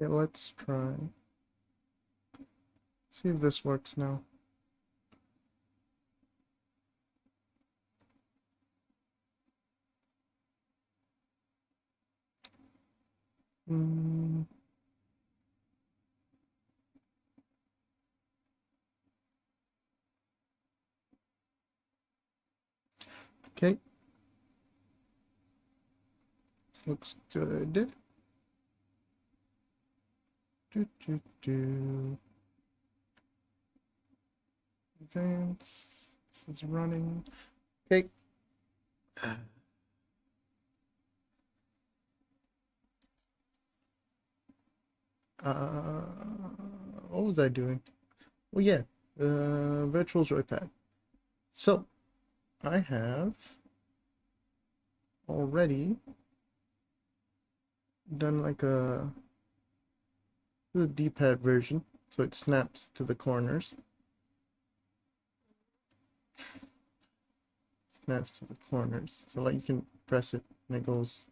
Okay, let's try. See if this works now. Mm, okay, this looks good. Do, do, do. Advance. This is running. Okay. What was I doing? Well, yeah, virtual joypad. So I have already done like the D-pad version, so it snaps to the corners. Snaps to the corners, so like you can press it and it goes.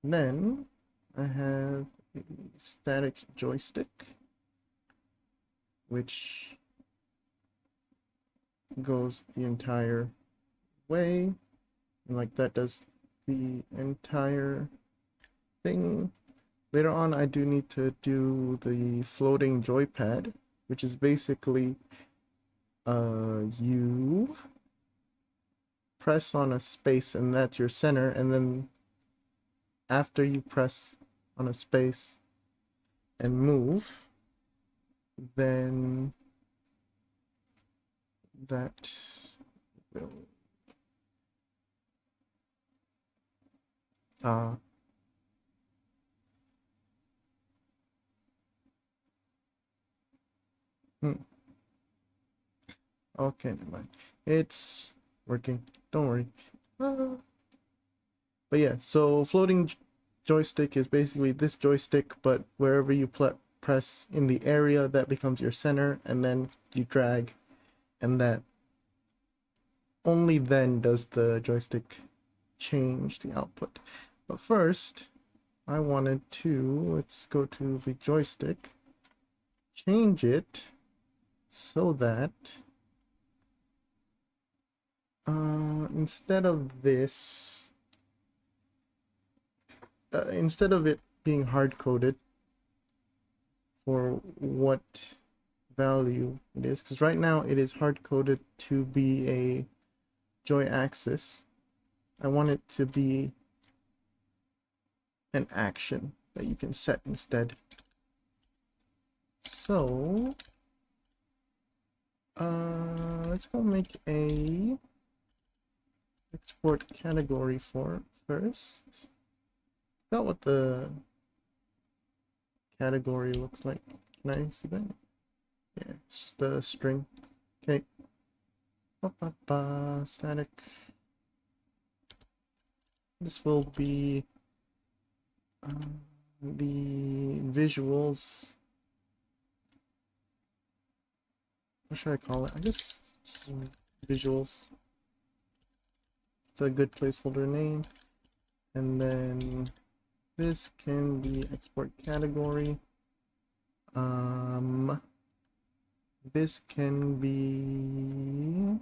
Then I have a static joystick, which goes the entire way, and like that does the entire thing. Later on, I do need to do the floating joypad, which is basically you press on a space and that's your center, and then after you press on a space and move, then that will uh hmm, okay, never mind. It's working. Don't worry. Uh, but yeah, so floating joystick is basically this joystick, but wherever you press in the area, that becomes your center, and then you drag, and that only then does the joystick change the output. But first, I wanted to, let's go to the joystick, change it so that instead of this, instead of it being hard-coded for what value it is, because right now it is hard-coded to be a joy axis, I want it to be an action that you can set instead. So let's go make a export category for it first. Forgot what the category looks like. Can I see that? Yeah, it's just a string. Okay. Static. This will be the visuals. What should I call it? I guess just visuals. It's a good placeholder name. And then this can be export category. This can be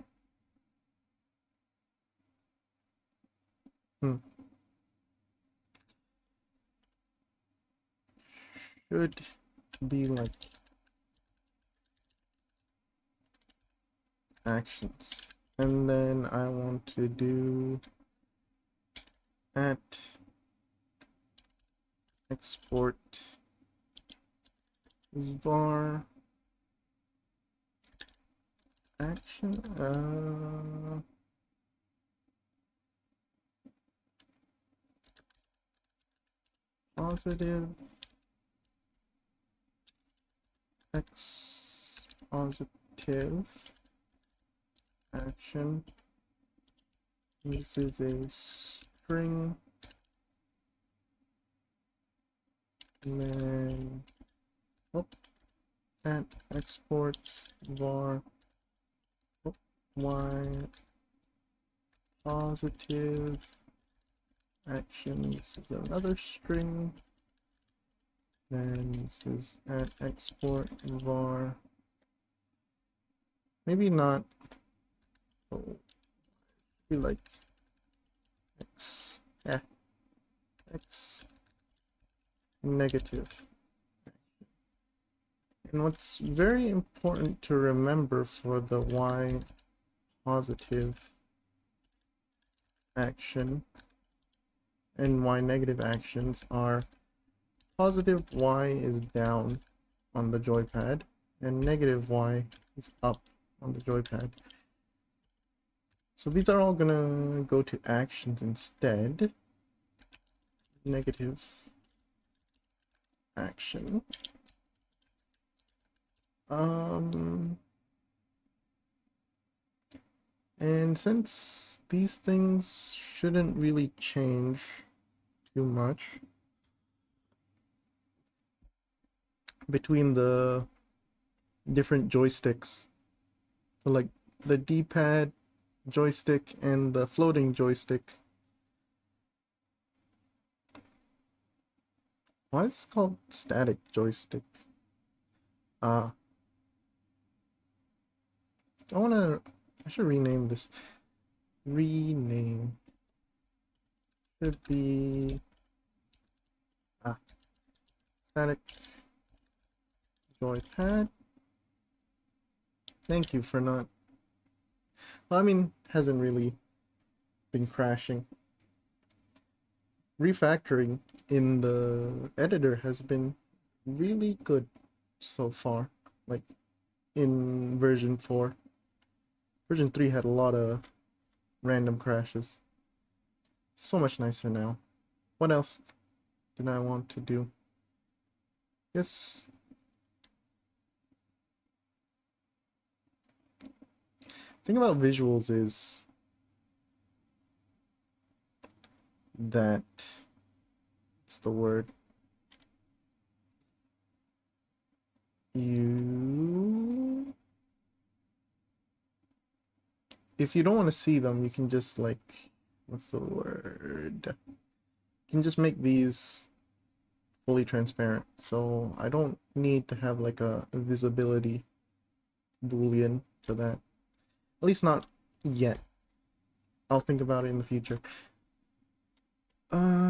should be like actions, and then I want to do at export var action positive x positive action. This is a string, and then at export var y positive action. This is another string, Then this is at export var. Maybe not. Oh, be like x. Yeah, x negative. And what's very important to remember for the y positive action and y negative actions are positive y is down on the joypad and negative y is up on the joypad. So these are all gonna go to actions instead. Negative action. And since these things shouldn't really change too much between the different joysticks, so like the D-pad joystick and the floating joystick. Why is this called static joystick? I should rename this. Rename should be static joypad. Thank you for not. Well, I mean, hasn't really been crashing. Refactoring in the editor has been really good so far. Like in version 4. Version 3 had a lot of random crashes. So much nicer now. What else did I want to do? Yes. The thing about visuals is that it's the word if you don't want to see them, you can just like, what's the word? You can just make these fully transparent. So I don't need to have like a visibility boolean for that. At least not yet. I'll think about it in the future.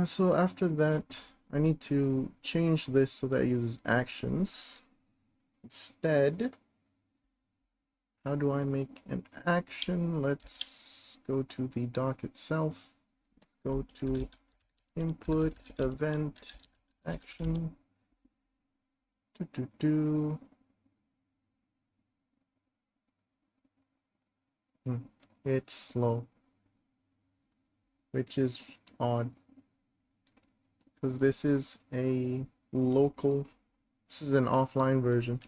So after that, I need to change this so that it uses actions. Instead, how do I make an action? Let's go to the dock itself. Go to input, event, action. It's slow, which is odd, because this is a local, this is an offline version.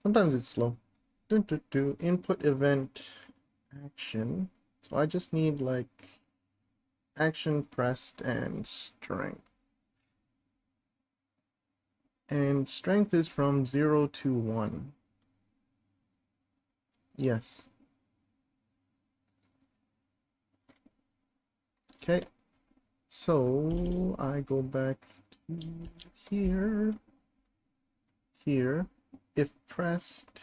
Sometimes it's slow. Input event action. So I just need like action pressed and strength. And strength is from 0 to 1. Yes. Okay. So I go back to here. Here. If pressed.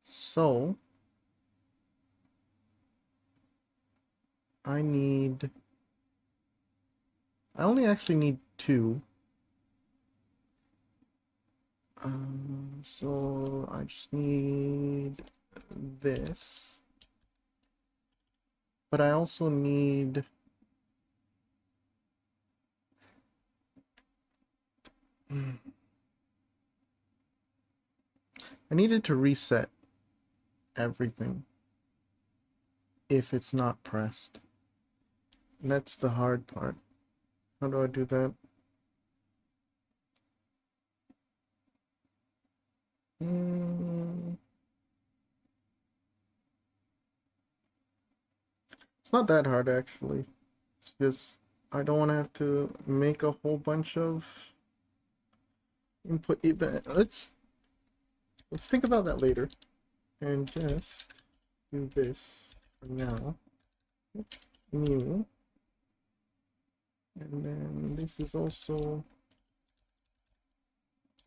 So I only actually need 2. So I just need this. But I also need I needed to reset everything if it's not pressed. And that's the hard part. How do I do that? It's not that hard actually. It's just I don't want to have to make a whole bunch of input event. let's think about that later and just do this for now. New. And then this is also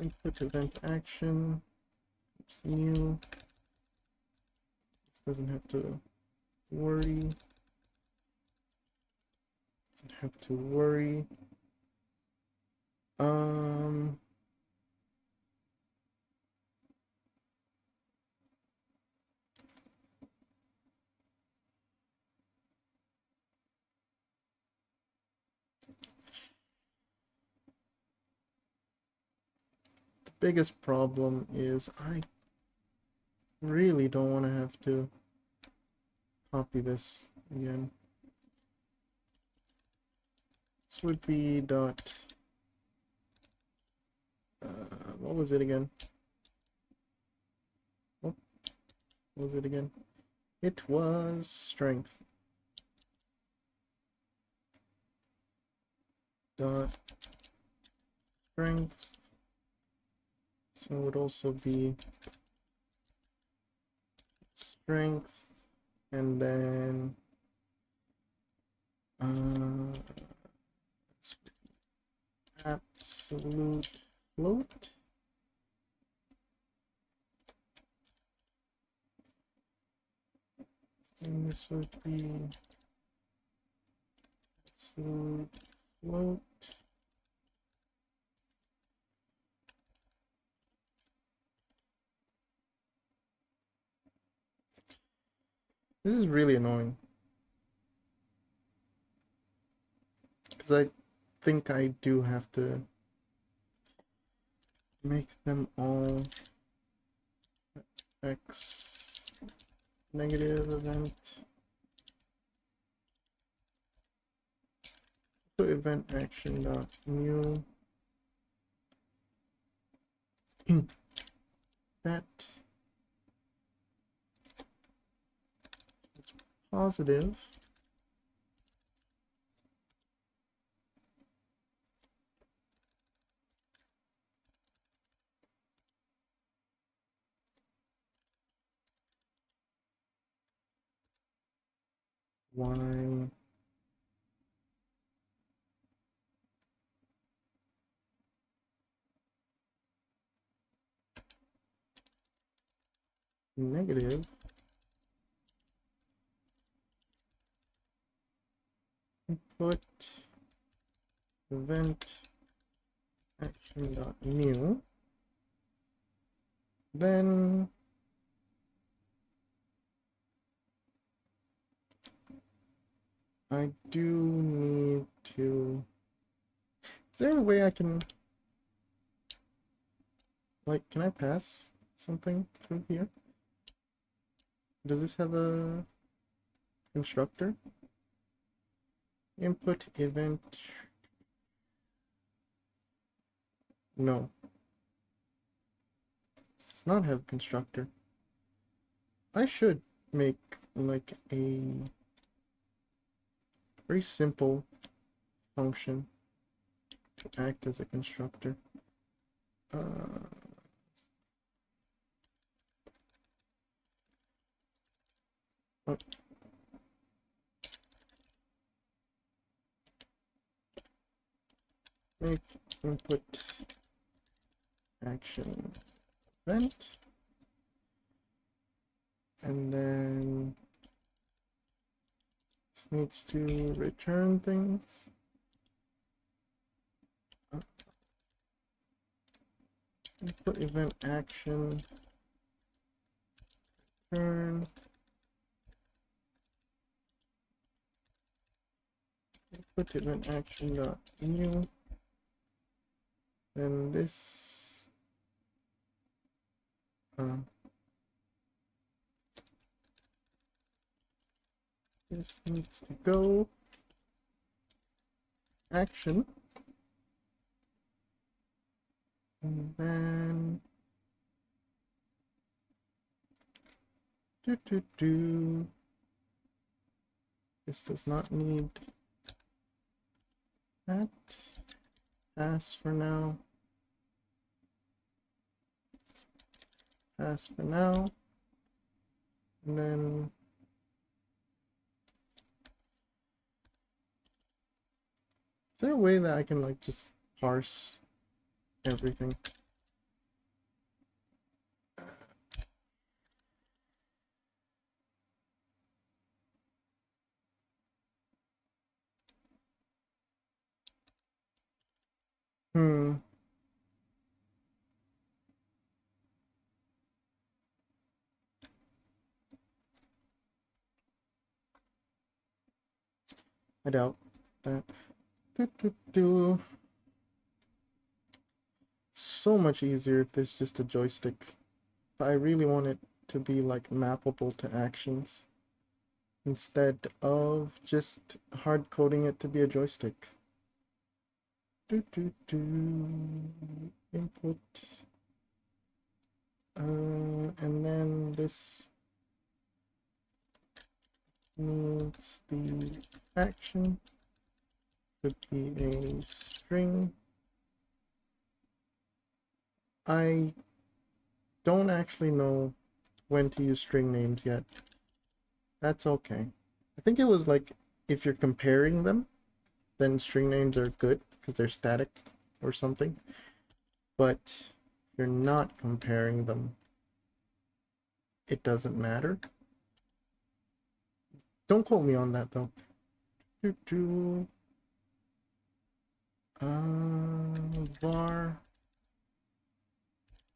input event action. It's new. This doesn't have to worry. Doesn't have to worry. The biggest problem is I really don't want to have to copy this again. This would be dot, what was it again? Oh, what was it again? It was strength. Dot strength. So it would also be strength, and then absolute float. And this would be absolute float. This is really annoying, because I think I do have to make them all x negative event. So event action dot new that it's positive. Y negative input event action dot new. Then I do need to, is there a way I can, like, can I pass something through here? Does this have a constructor? Input event, no. This does not have constructor. I should make like a very simple function to act as a constructor. Oh. Make input action event, and then this needs to return things. Input event action return. Input event action dot new. Then this this needs to go action, and then this does not need that. Pass for now. pass for now. And then is there a way that I can like just parse everything? Hmm. I doubt that. So much easier if it's just a joystick. But I really want it to be like mappable to actions instead of just hard coding it to be a joystick. Input. And then this needs the action. Could be a string. I don't actually know when to use string names yet. That's okay. I think it was like if you're comparing them, then string names are good because they're static or something. But if you're not comparing them, it doesn't matter. Don't quote me on that though. Var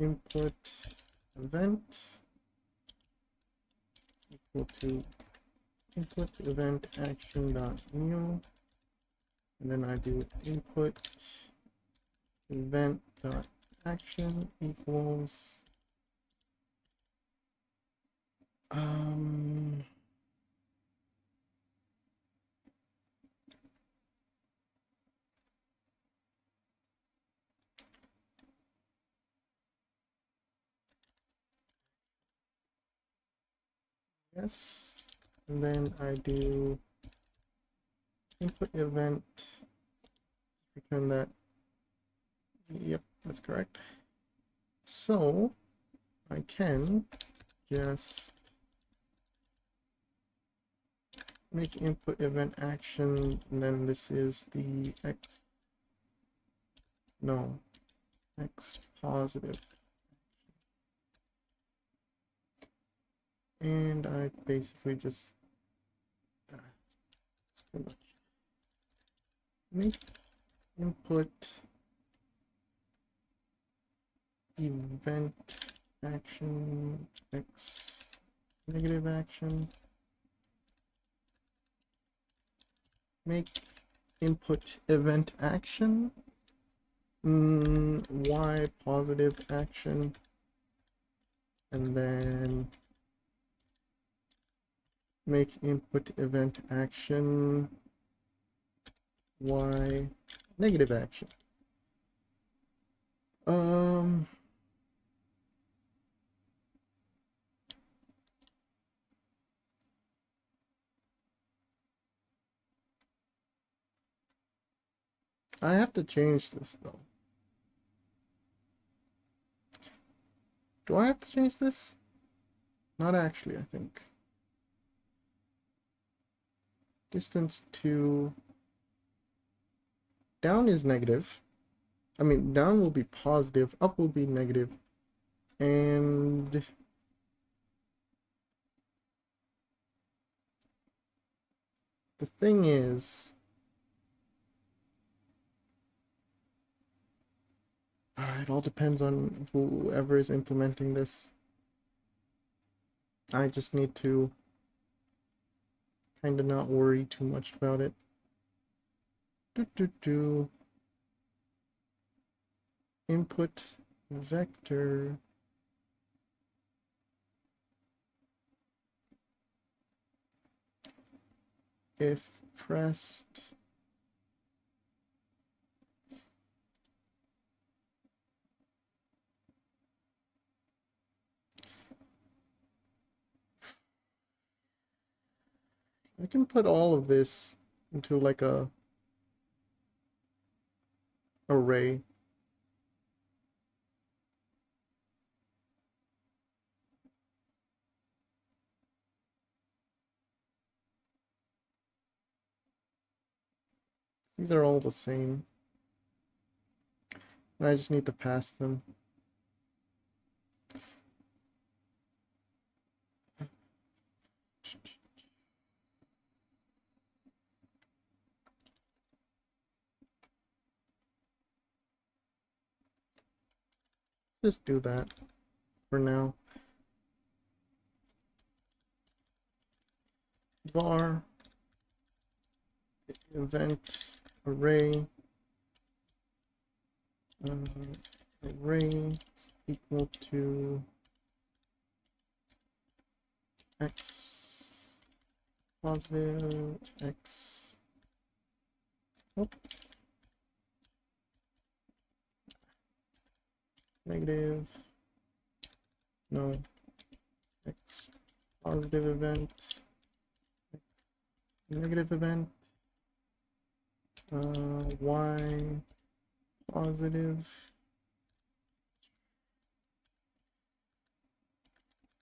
input event equal to input event action dot new, and then I do input event dot action equals yes, and then I do input event, return that. Yep, that's correct. So I can just make input event action, and then this is the x positive, and I basically just make input event action x negative action, make input event action y positive action, and then make input event action y negative action. I have to change this though. Do I have to change this? Not actually, I think. Distance to down is negative. I mean, down will be positive, up will be negative, and the thing is, it all depends on whoever is implementing this. I just need to kind of not worry too much about it. Input vector if pressed I can put all of this into like a array. These are all the same. And I just need to pass them. Just do that for now. Var event array array equal to x positive x negative, no, x positive event, x negative event, y positive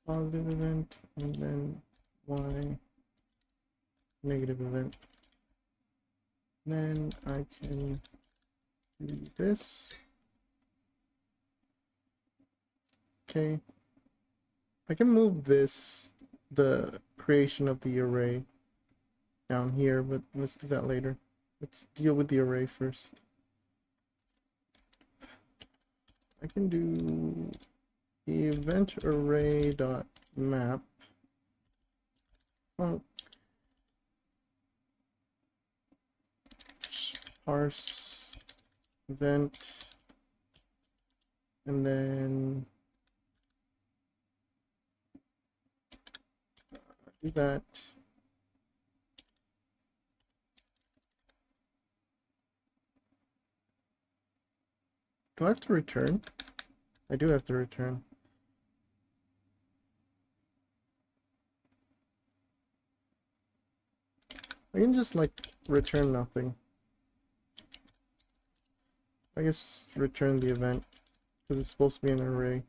event, and then y negative event. Then I can do this. Okay, I can move this, the creation of the array, down here, but let's do that later. Let's deal with the array first. I can do the event array dot map parse event, and then do that. Do I have to return? I do have to return. I can just like return nothing. I guess just return the event because it's supposed to be an array.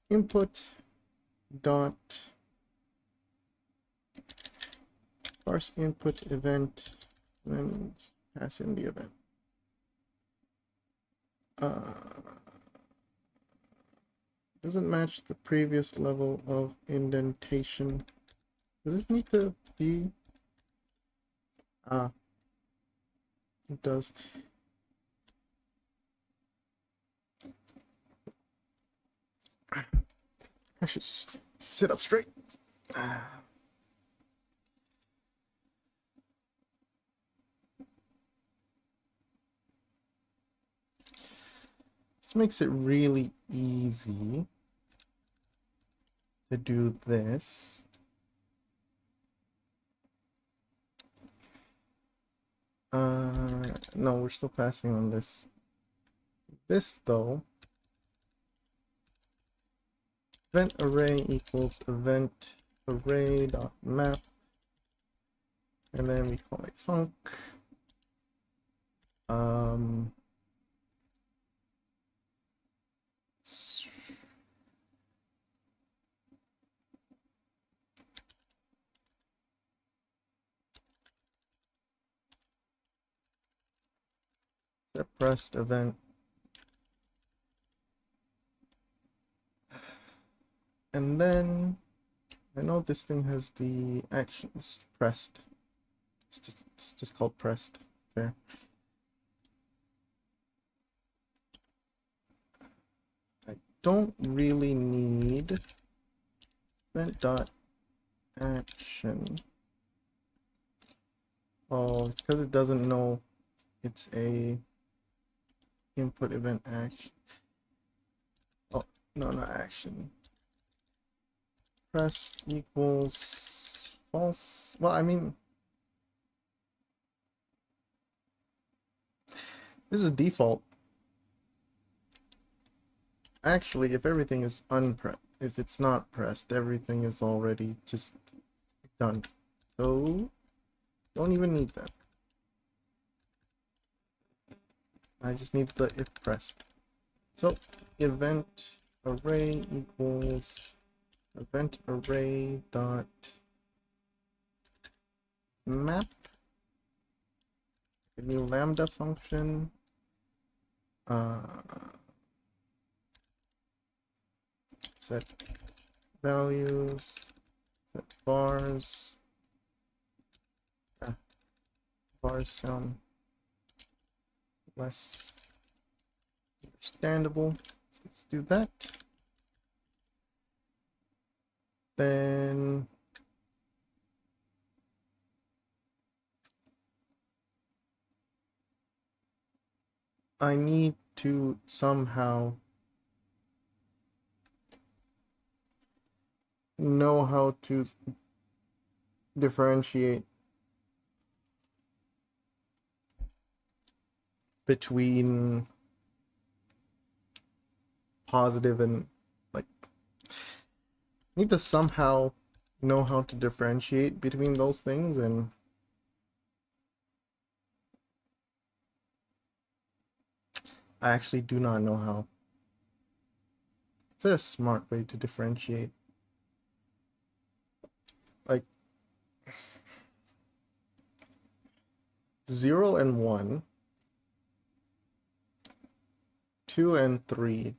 Input dot parse input event, and then pass in the event. Doesn't match the previous level of indentation. Does this need to be? It does. I should sit up straight. This makes it really easy to do this. No, we're still passing on this. This though, event array equals event array dot map, and then we call it func. Set pressed event, and then I know this thing has the actions pressed. It's just called pressed. Fair. I don't really need event dot action. Oh, it's because it doesn't know it's a input event action. Oh, no, not action. Pressed equals false. Well, I mean, this is default. Actually, if everything is unpressed, if it's not pressed, everything is already just done. So, don't even need that. I just need the if pressed. So, event array equals event array dot map, a new lambda function. Set values, set bars. Bars sound less understandable. So let's do that. Then I need to somehow know how to differentiate between positive and like need to somehow know how to differentiate between those things, and I actually do not know how. Is there a smart way to differentiate? Like 0 and 1, 2 and 3.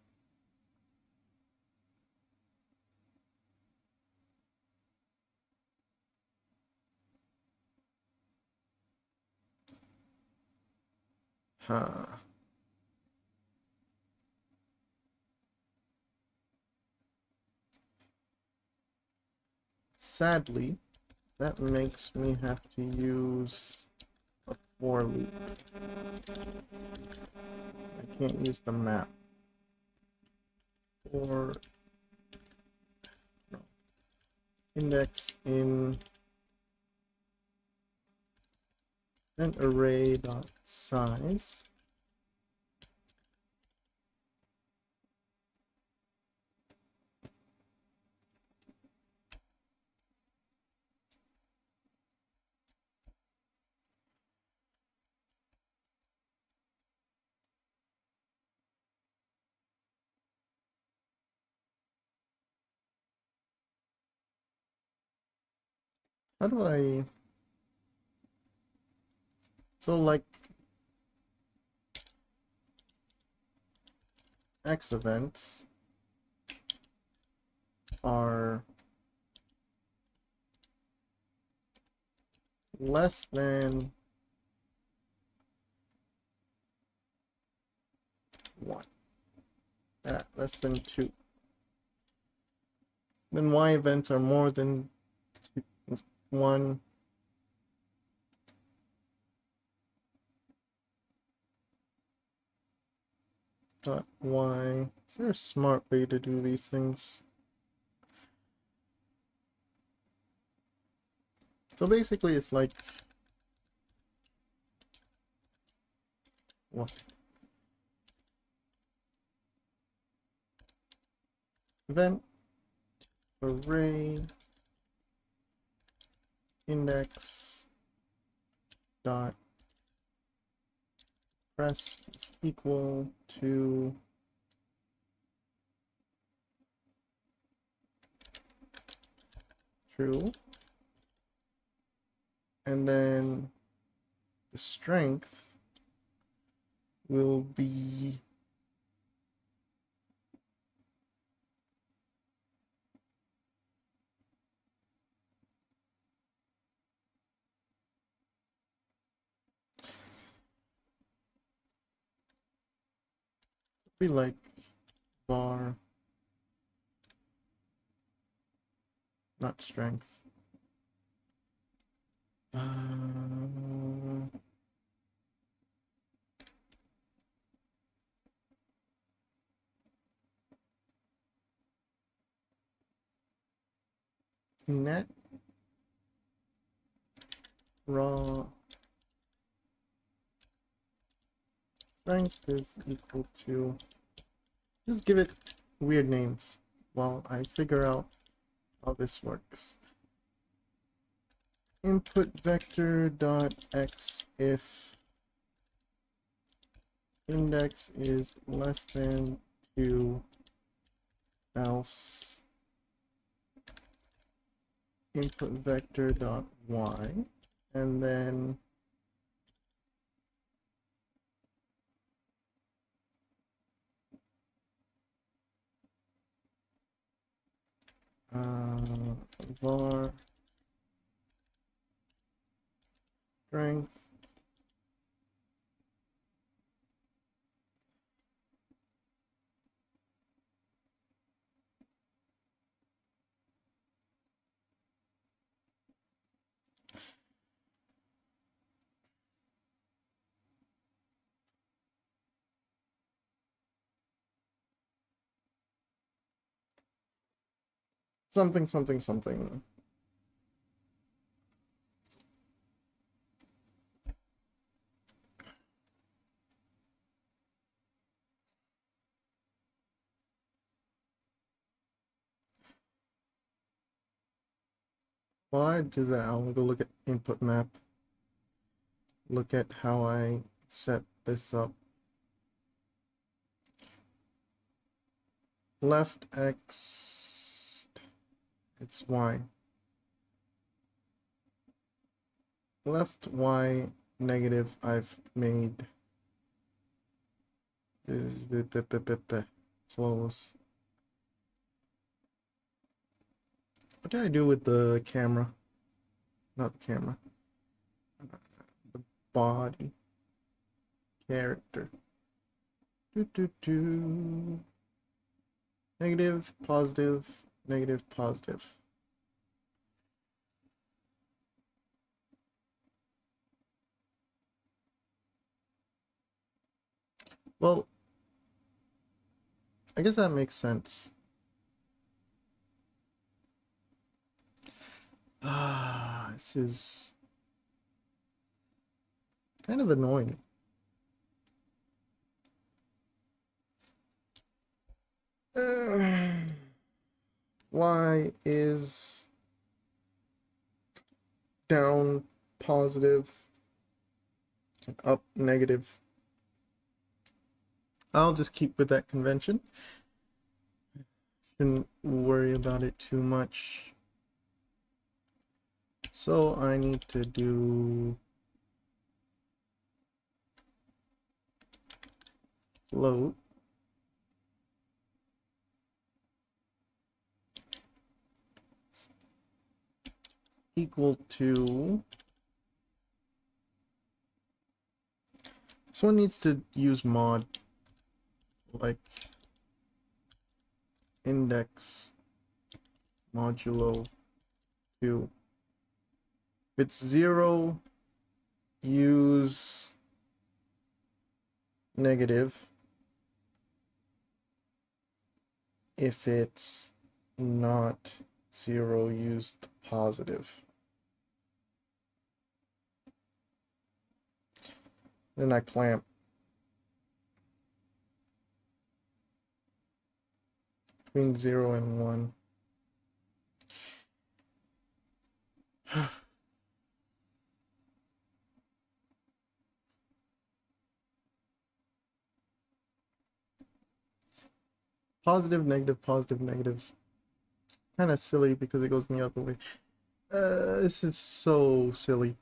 Huh. Sadly, that makes me have to use a for loop. I can't use the map. Or no. Index in an array dot size. How do I... So like X events are less than 1. Less than 2. Then Y events are more than 1. Dot Y. Is there a smart way to do these things? So basically it's like what? Event array index dot pressed is equal to true, and then the strength will be like bar, not strength. Net raw strength is equal to, just give it weird names while I figure out how this works. Input vector dot x if index is less than 2, else input vector dot y, and then var strength something something something. While I do that, I'll go look at input map. Look at how I set this up. Left X, it's Y. Left Y negative I've made slows. What did I do with the camera? Not the camera. The body. Character. Negative, positive, negative, positive. Well, I guess that makes sense. This is kind of annoying. Y is down positive, up negative. I'll just keep with that convention. Shouldn't worry about it too much. So I need to do float equal to, this one needs to use mod, like index modulo 2. If it's 0, use negative. If it's not 0, use positive. Then I clamp. Between 0 and 1. Positive, negative, positive, negative. Kind of silly because it goes in the other way. This is so silly.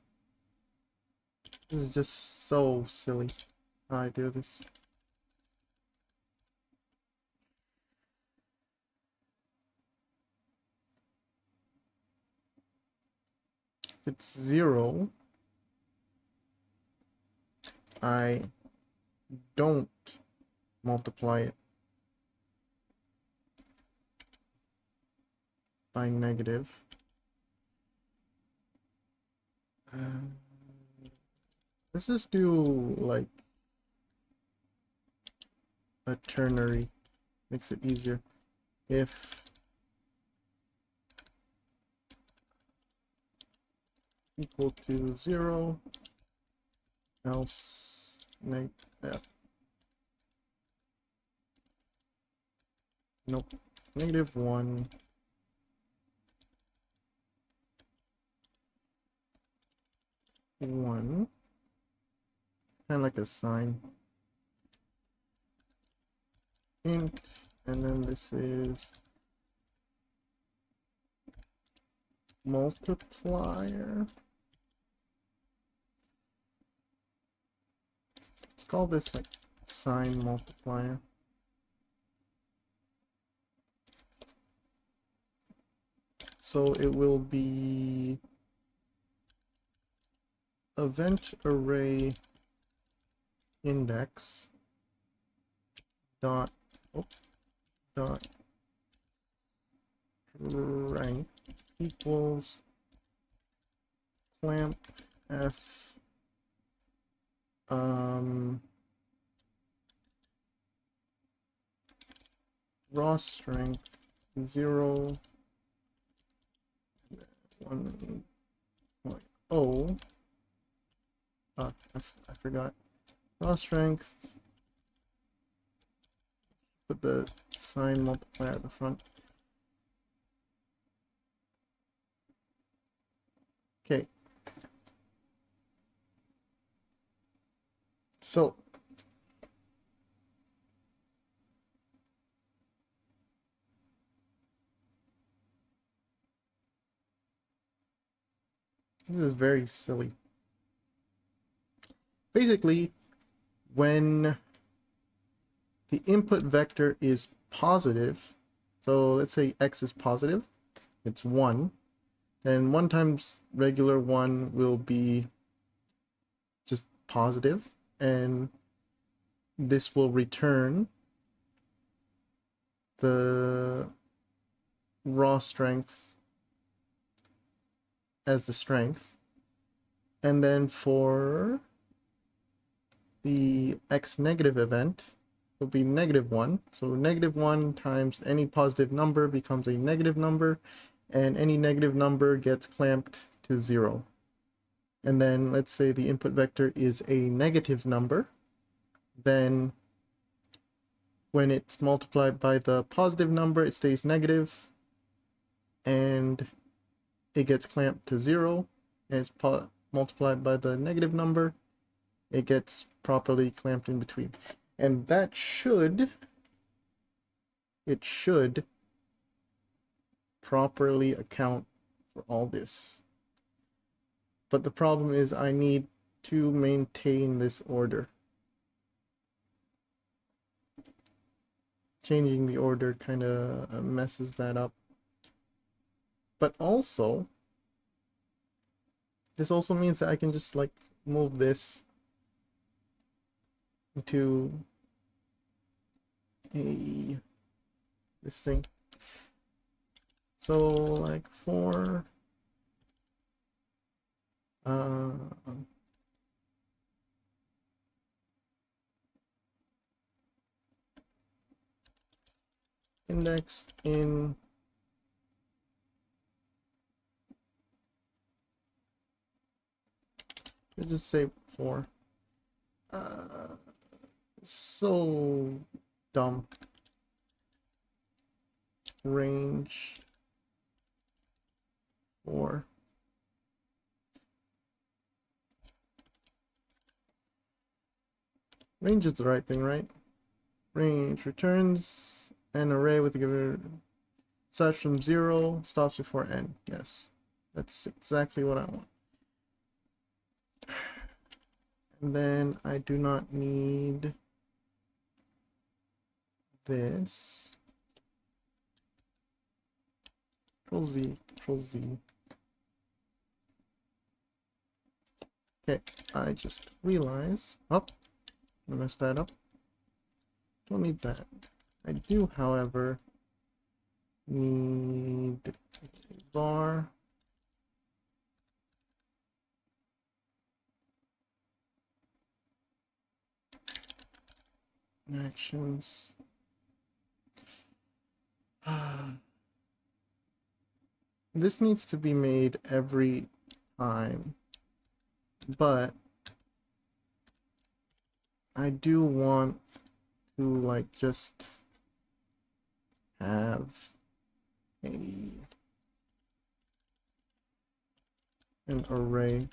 This is just so silly how I do this. If it's 0, I don't multiply it by negative. Let's just do like a ternary, makes it easier. If equal to 0, else nope, negative 1. Kind of like a sign. Int, and then this is multiplier. Let's call this like sign multiplier. So it will be event array index dot dot rank equals clamp f raw strength 0 1.0. I forgot. Raw strength. Put the sign multiplier at the front. Okay. So this is very silly. Basically, when the input vector is positive, so let's say x is positive, it's 1, then 1 times regular 1 will be just positive, and this will return the raw strength as the strength. And then for the x negative event, will be -1. So -1 times any positive number becomes a negative number, and any negative number gets clamped to 0. And then let's say the input vector is a negative number, then when it's multiplied by the positive number, it stays negative, and it gets clamped to 0, and it's multiplied by the negative number, it gets properly clamped in between. And that should properly account for all this. But the problem is I need to maintain this order. Changing the order kind of messes that up. But also, this also means that I can just like move this into this thing. So like for index in let's just say 4. So dumb. Range 4. Range is the right thing, right? Range returns an array with a given starts from 0, stops before n. Yes, that's exactly what I want. And then I do not need this. Control Z, Control Z. Okay, I just realized, I messed that up. Don't need that. I do, however, need a var actions. This needs to be made every time, but I do want to like just have an array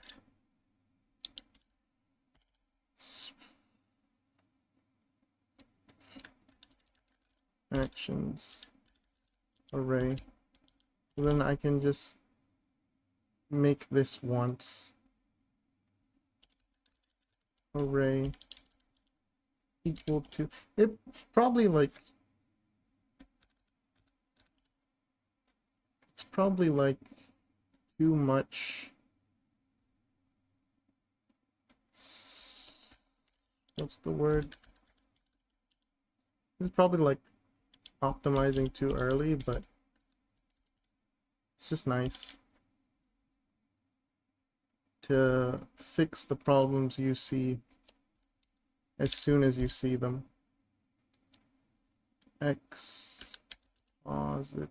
actions array, so then I can just make this once array equal to it. Probably like it's probably like too much. What's the word? It's probably like optimizing too early, but it's just nice to fix the problems you see as soon as you see them. X positive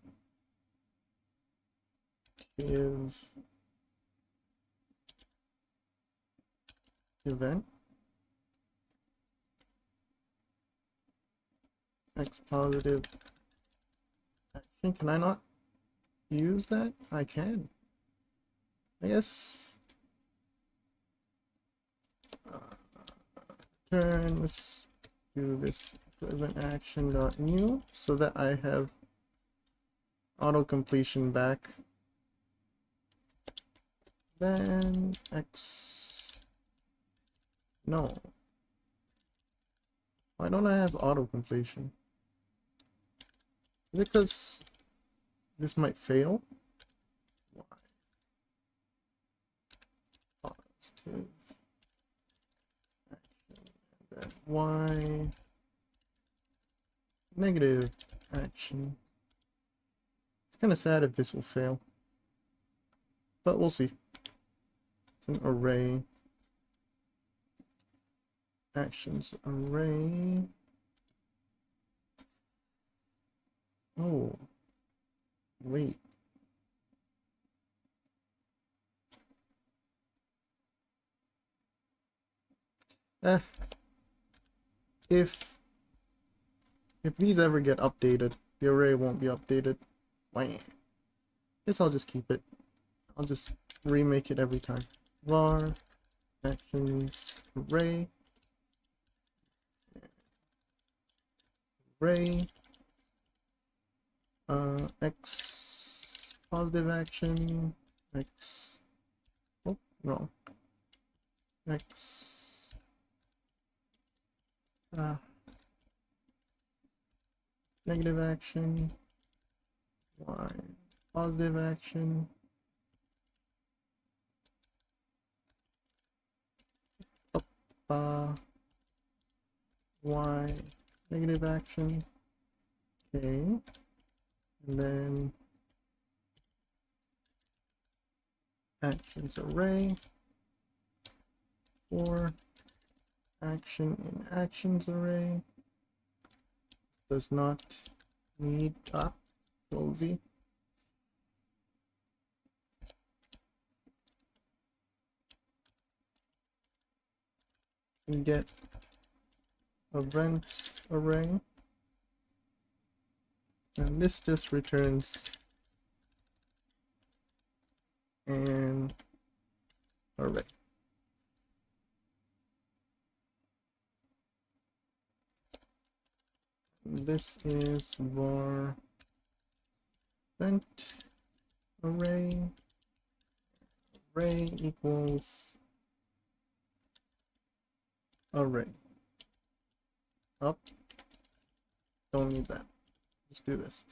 event. X positive action. Can I not use that? I can. I guess. Turn. Let's just do this event action dot new so that I have auto completion back. Then X. No. Why don't I have auto completion? Is it because this might fail? Why? Positive action. And then Y. Negative action. It's kind of sad if this will fail, but we'll see. It's an array. Actions array. Oh, wait. If these ever get updated, the array won't be updated. Why? Guess I'll just keep it. I'll just remake it every time. Var actions array. Array. X positive action. X. Oh no. X. Negative action. Y. Positive action. Y. Negative action. Okay. And then actions array. For action in actions array. Does not need Control Z. And get event array, and this just returns an array. This is var event array equals array. Up. Don't need that. Just do this.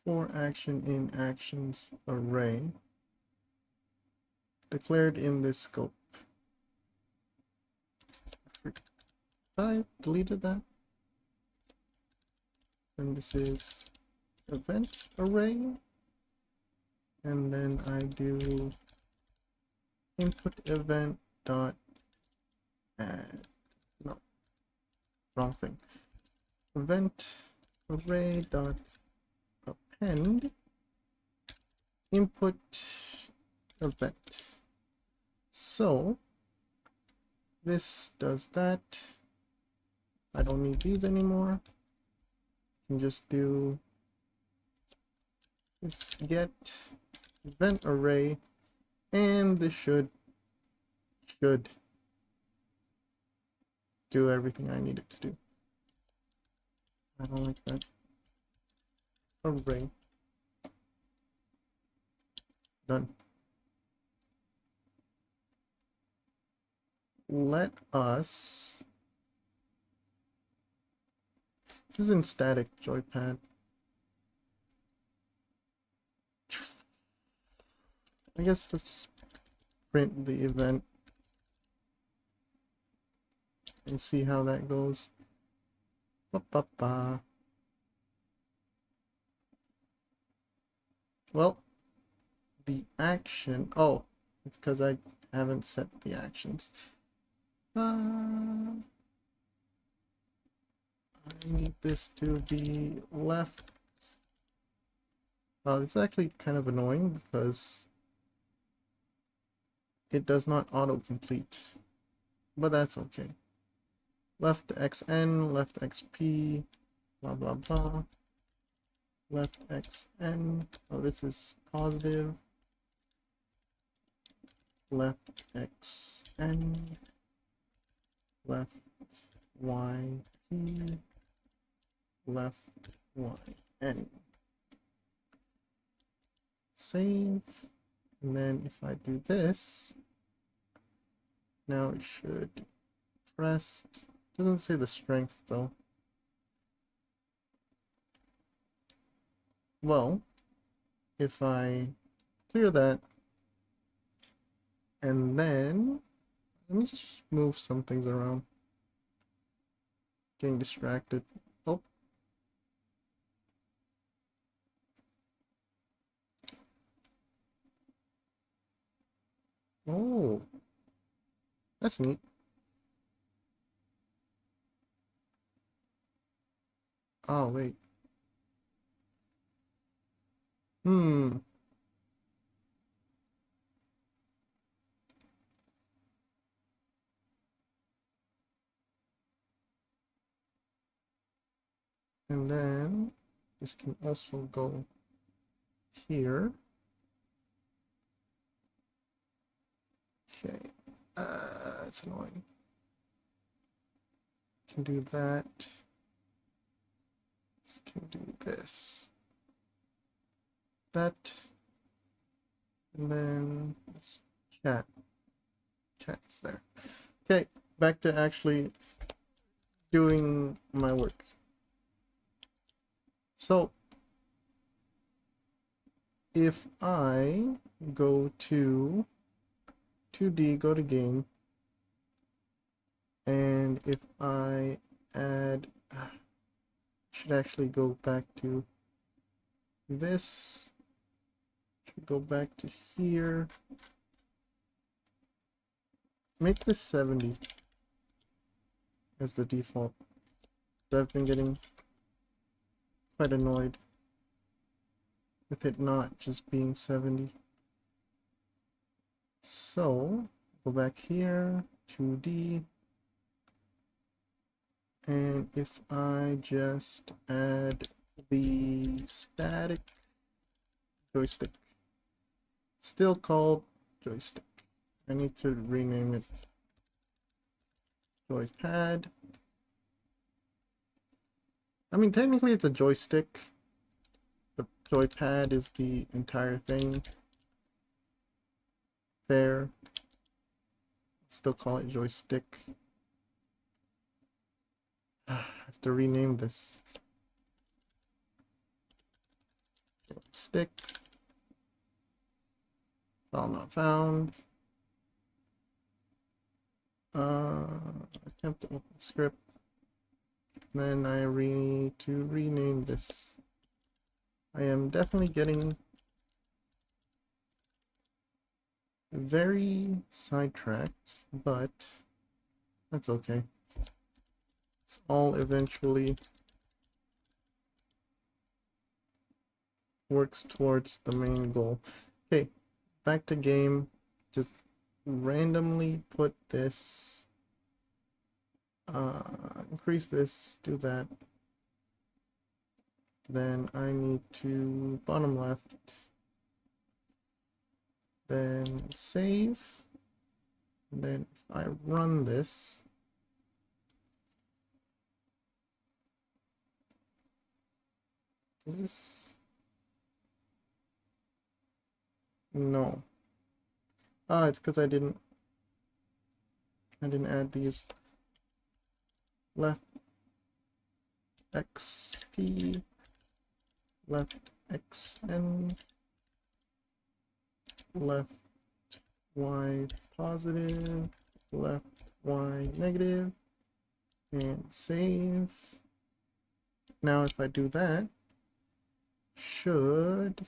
For action in actions array declared in this scope. I deleted that. And this is event array. And then I do input event dot add. No, wrong thing. Event array dot append input event. So this does that. I don't need these anymore. I can just do this get event array, and this should do everything I need it to do. I don't like that. Array. Done. Let us This isn't static joypad. I guess let's just print the event and see how that goes. Ba-ba-ba. Well, the action. Oh, it's because I haven't set the actions. I need this to be left. It's actually kind of annoying because it does not autocomplete, but that's okay. Left xn, left xp, blah blah blah. Left xn. Oh, this is positive. Left xn. Left yp. Left yn. Save. And then if I do this, now it should press. Doesn't say the strength though. Well, if I clear that, and then let me just move some things around. Getting distracted. Oh. Oh. That's neat. Oh, wait. Hmm. And then this can also go here. Okay. It's annoying. Can do that. This can do this. That. And then this cat. Cat's there. Okay, back to actually doing my work. So if I go to 2D, go to game, and if I add, should actually go back to this, should go back to here, make this 70 as the default. I've been getting quite annoyed with it not just being 70. So go back here, 2D, and if I just add the static joystick, still called joystick. I need to rename it Joypad. I mean, technically it's a joystick. The joypad is the entire thing. Fair. Still call it joystick. I have to rename this. Joystick. File not found. Attempt to open script. Then I need to rename this. I am definitely getting very sidetracked, but that's okay. It's all eventually works towards the main goal. Okay, back to game. Just randomly put this, increase this, do that. Then I need to bottom left, then save, and then if I run this, is this, no, it's because I didn't add these left xp left xn left y positive left y negative, and save. Now if I do that, should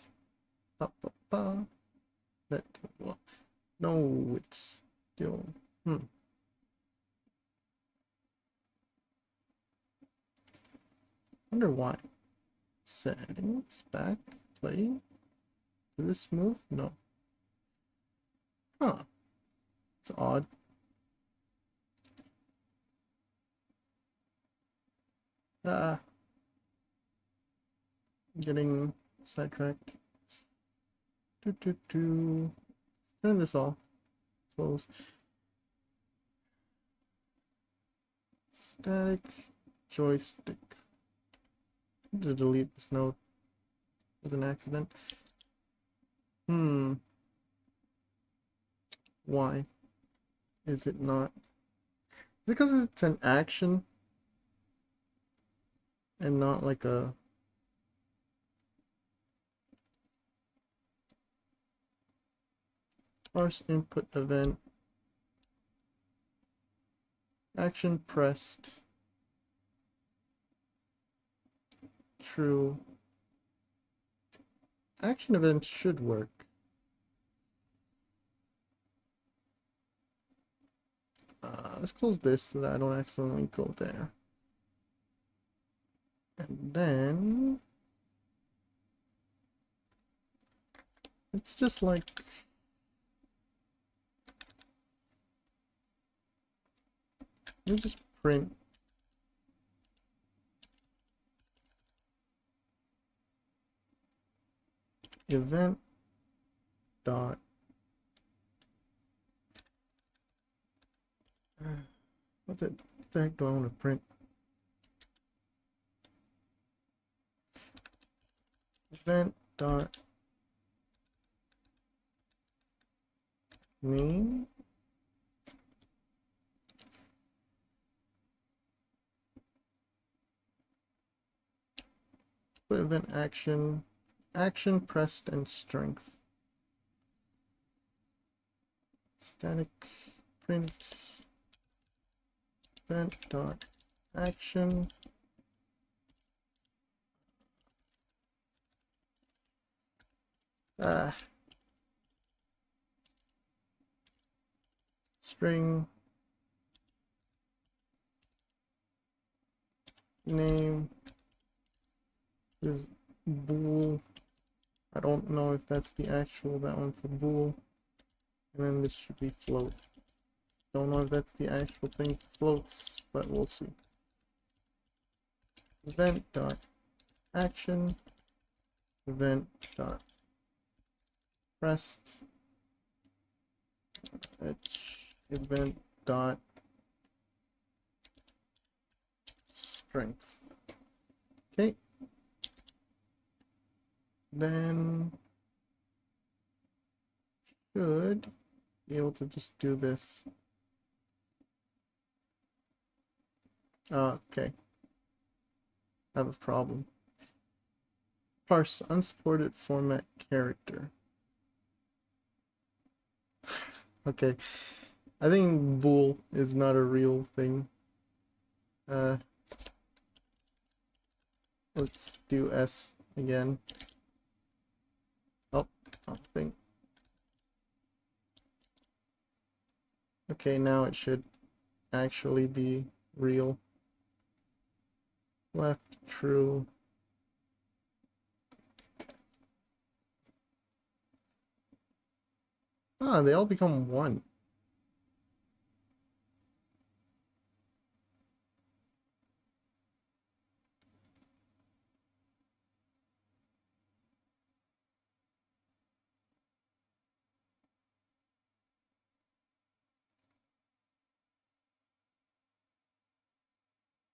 that, well, no, it's still wonder why. Settings, back, play. Did this move? No. Huh. It's odd. Ah. Getting sidetracked. Turn this off. Close. Static joystick. To delete this node as an accident. Why is it not? Is it because it's an action and not like a parse input event? Action pressed. True. Action events should work. Let's close this so that I don't accidentally go there. And then it's just like let me just print event dot what the heck do I want to print? Event dot name event action pressed and strength. Static print event dot action string name is bool. I don't know if that's the actual, that one for bool. And then this should be float. Don't know if that's the actual thing for floats, but we'll see. Event dot action event dot pressed event dot strength. Okay. Then should be able to just do this. Okay. I have a problem. Parse unsupported format character. Okay. I think bool is not a real thing. Let's do S again. Oh, thing. Okay, now it should actually be real. Left, true. Ah, they all become one.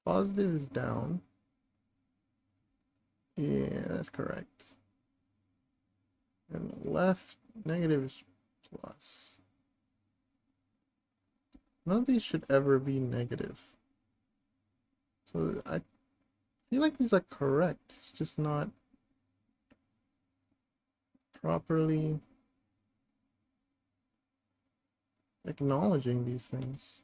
Positive is down. Yeah, that's correct. And left, negative is plus. None of these should ever be negative. So I feel like these are correct. It's just not properly acknowledging these things.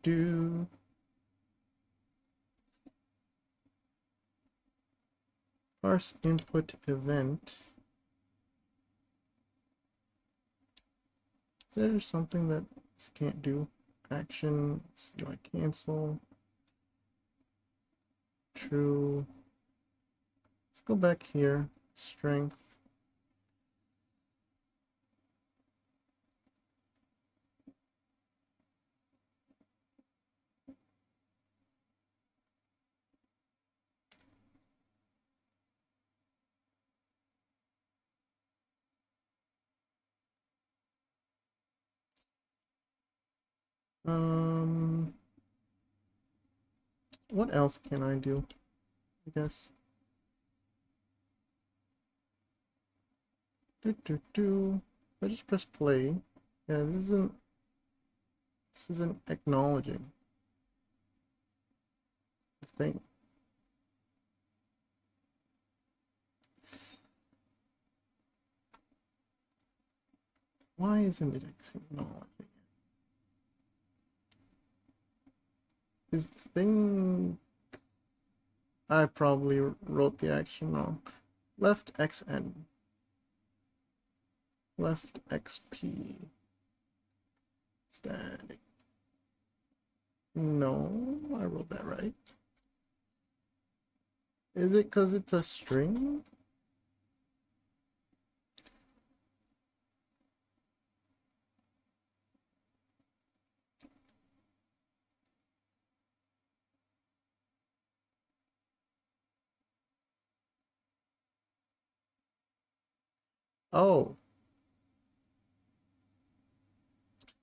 Do. Parse input event. Is there something that this can't do? Action, do I cancel? True. Let's go back here. Strength. What else can I do? I guess. I just press play. Yeah, this isn't acknowledging the thing. Why isn't it acknowledging it? Is the thing... I probably wrote the action wrong. Left XN. Left XP. Static. No, I wrote that right. Is it because it's a string? Oh.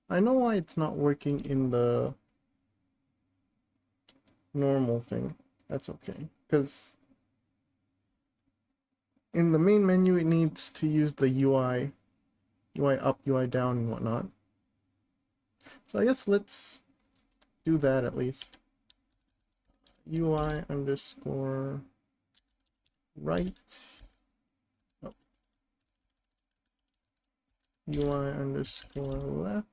I know why it's not working in the normal thing. That's okay. Because in the main menu, it needs to use the UI up, UI down, and whatnot. So I guess let's do that at least. UI underscore right. Oh. UI underscore left.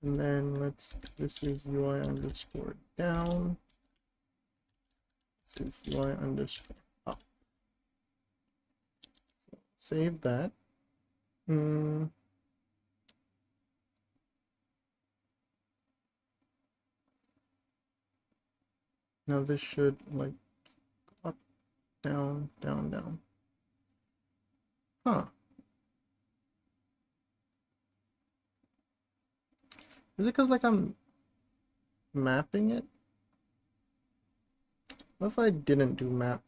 And then this is UI underscore down. This is UI underscore up. So save that. Now this should like up, down, down, down. Huh. Is it because like I'm mapping it? What if I didn't do map?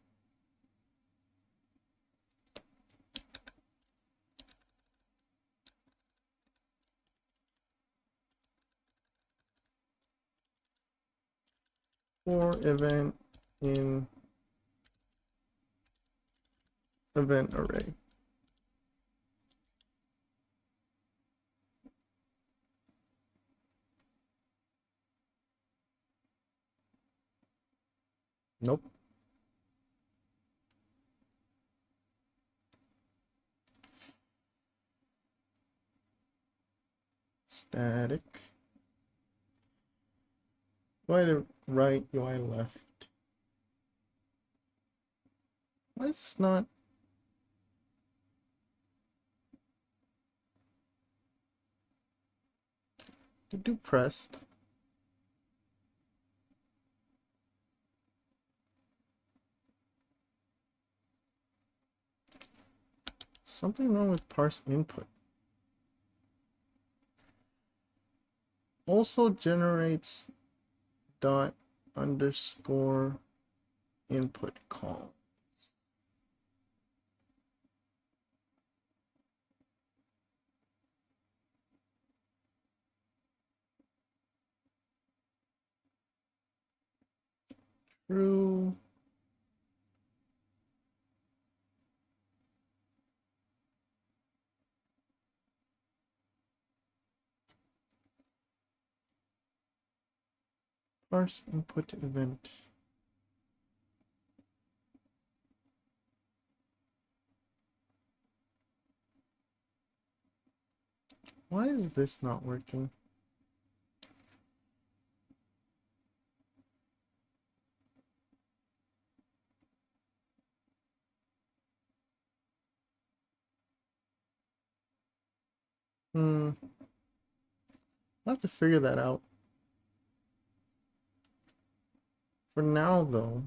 For event in event array. Nope. Static. UI to right, UI left. Why is this not? To do pressed. Something wrong with parse input. Also generates dot underscore input call. True. Parse input event. Why is this not working? I'll have to figure that out. For now, though,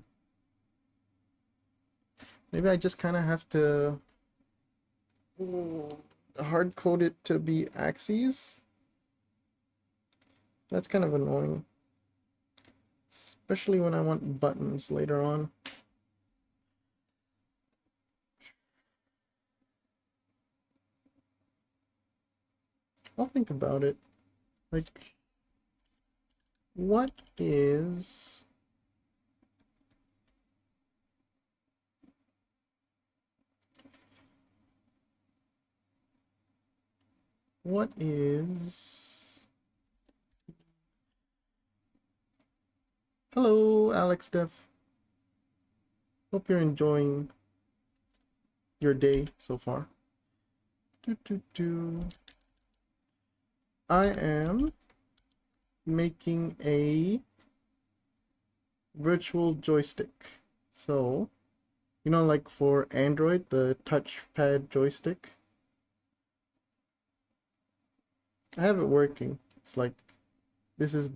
maybe I just kind of have to hard code it to be axes. That's kind of annoying, especially when I want buttons later on. I'll think about it. Like, what is... What is... Hello, Alex Dev. Hope you're enjoying your day so far. I am making a virtual joystick. So, you know, like for Android, the touchpad joystick. I have it working. It's like, this is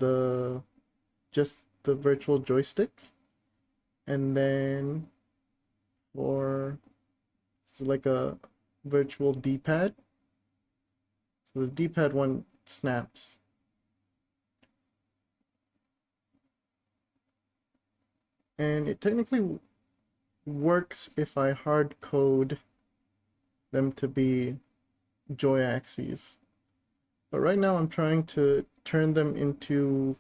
just the virtual joystick. And then it's like a virtual D-pad. So the D-pad one snaps. And it technically works if I hard code them to be joy axes. But right now I'm trying to turn them into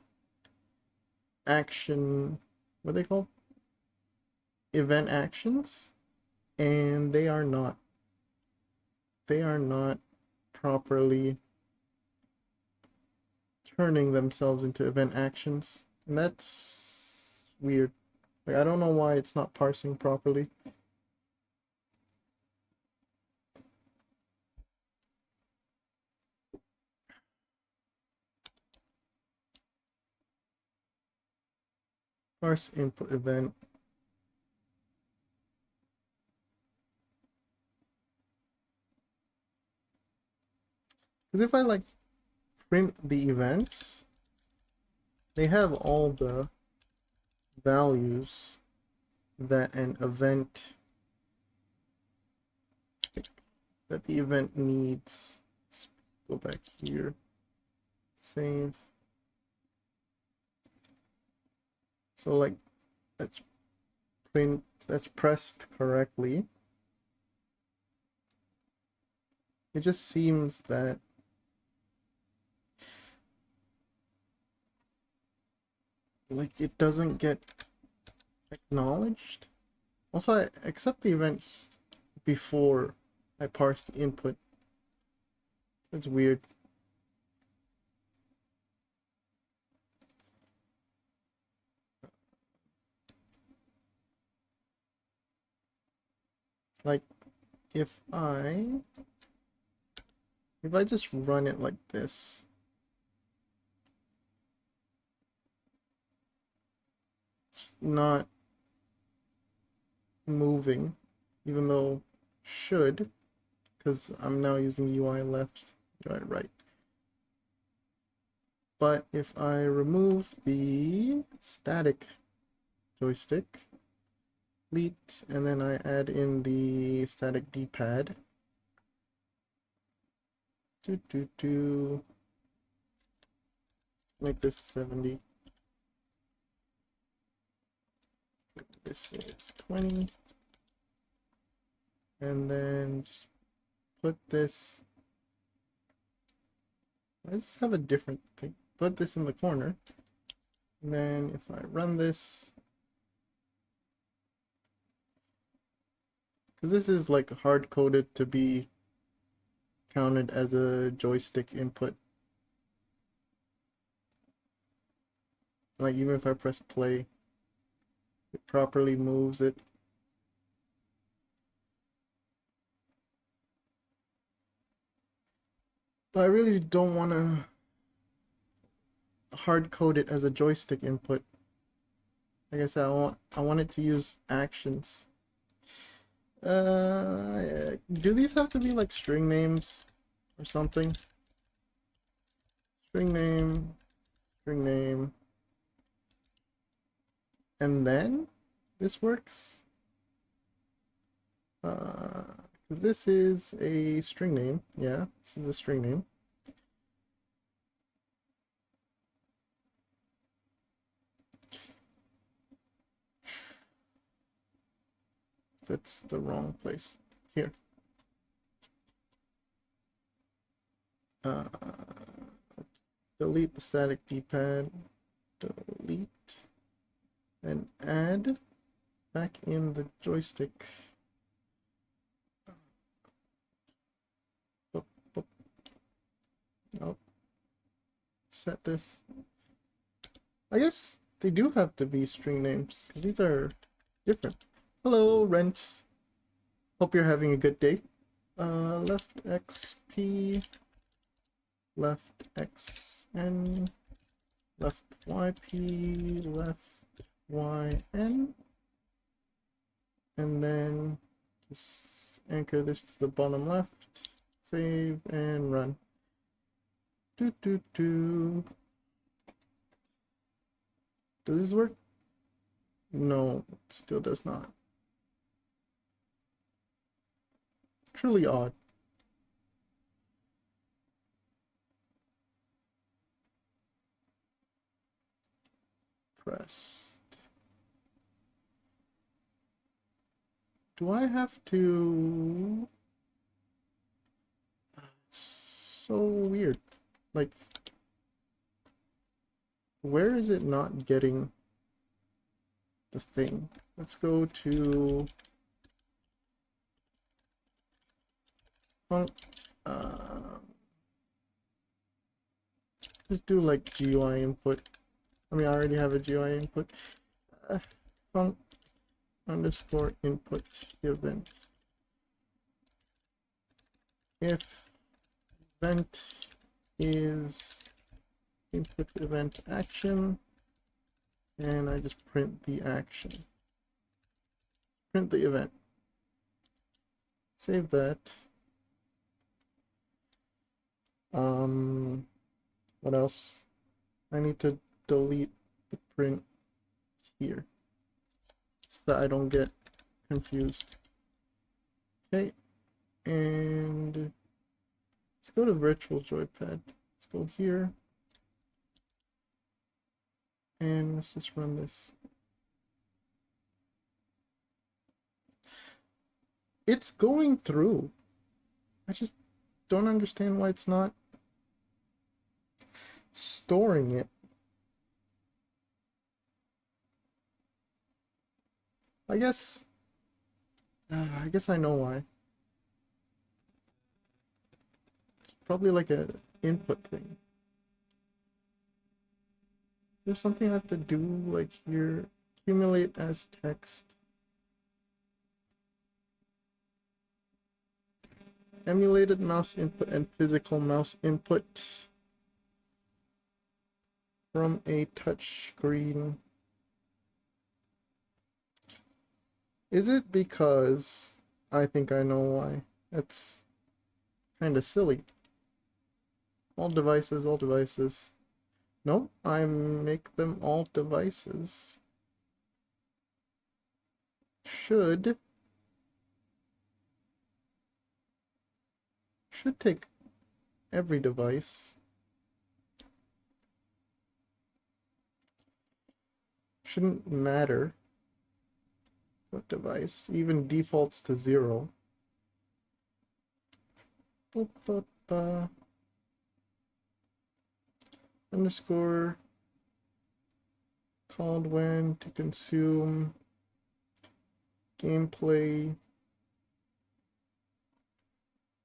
action, what are they called? Event actions, and they are not properly turning themselves into event actions, and that's weird. Like, I don't know why it's not parsing properly. Parse input event. Because if I like print the events, they have all the values that an event that the event needs. Let's go back here, save. So like that's pressed correctly. It just seems that like it doesn't get acknowledged. Also, I accept the event before I parse the input. That's weird. Like if I just run it like this, it's not moving, even though should, because I'm now using UI left, UI right. But if I remove the static joystick, delete, and then I add in the static D-pad, make this 70. This is 20. And then just put this. Let's have a different thing. Put this in the corner. And then if I run this, because this is like hard coded to be counted as a joystick input. Like even if I press play, it properly moves it. But I really don't want to hard code it as a joystick input. Like I said, I want it to use actions. Do these have to be like string names or something? String name, and then this works. This is a string name. Yeah, this is a string name. That's the wrong place. Here. Delete the static D-pad. Delete. And add back in the joystick. Nope. Set this. I guess they do have to be string names because these are different. Hello, Rents. Hope you're having a good day. Left XP, left XN, left YP, left YN, and then just anchor this to the bottom left, save and run. Does this work? No, it still does not. Truly odd. Pressed. Do I have to? It's so weird. Like, where is it not getting the thing? Let's go to just do like GUI input. I mean, I already have a GUI input. Func underscore input event. If event is input event action, and I just print the action. Print the event. Save that. What else? I need to delete the print here so that I don't get confused. Okay, and let's go to virtual joypad. Let's go here and let's just run this. It's going through. I just don't understand why it's not storing it. I guess I know why. It's probably like a input thing. There's something I have to do like here. Accumulate as text. Emulated mouse input and physical mouse input from a touch screen. Is it because I think I know why? That's kind of silly. All devices, all devices. Nope, I make them all devices. Should take every device. Shouldn't matter what device, even defaults to 0. Underscore called when to consume gameplay.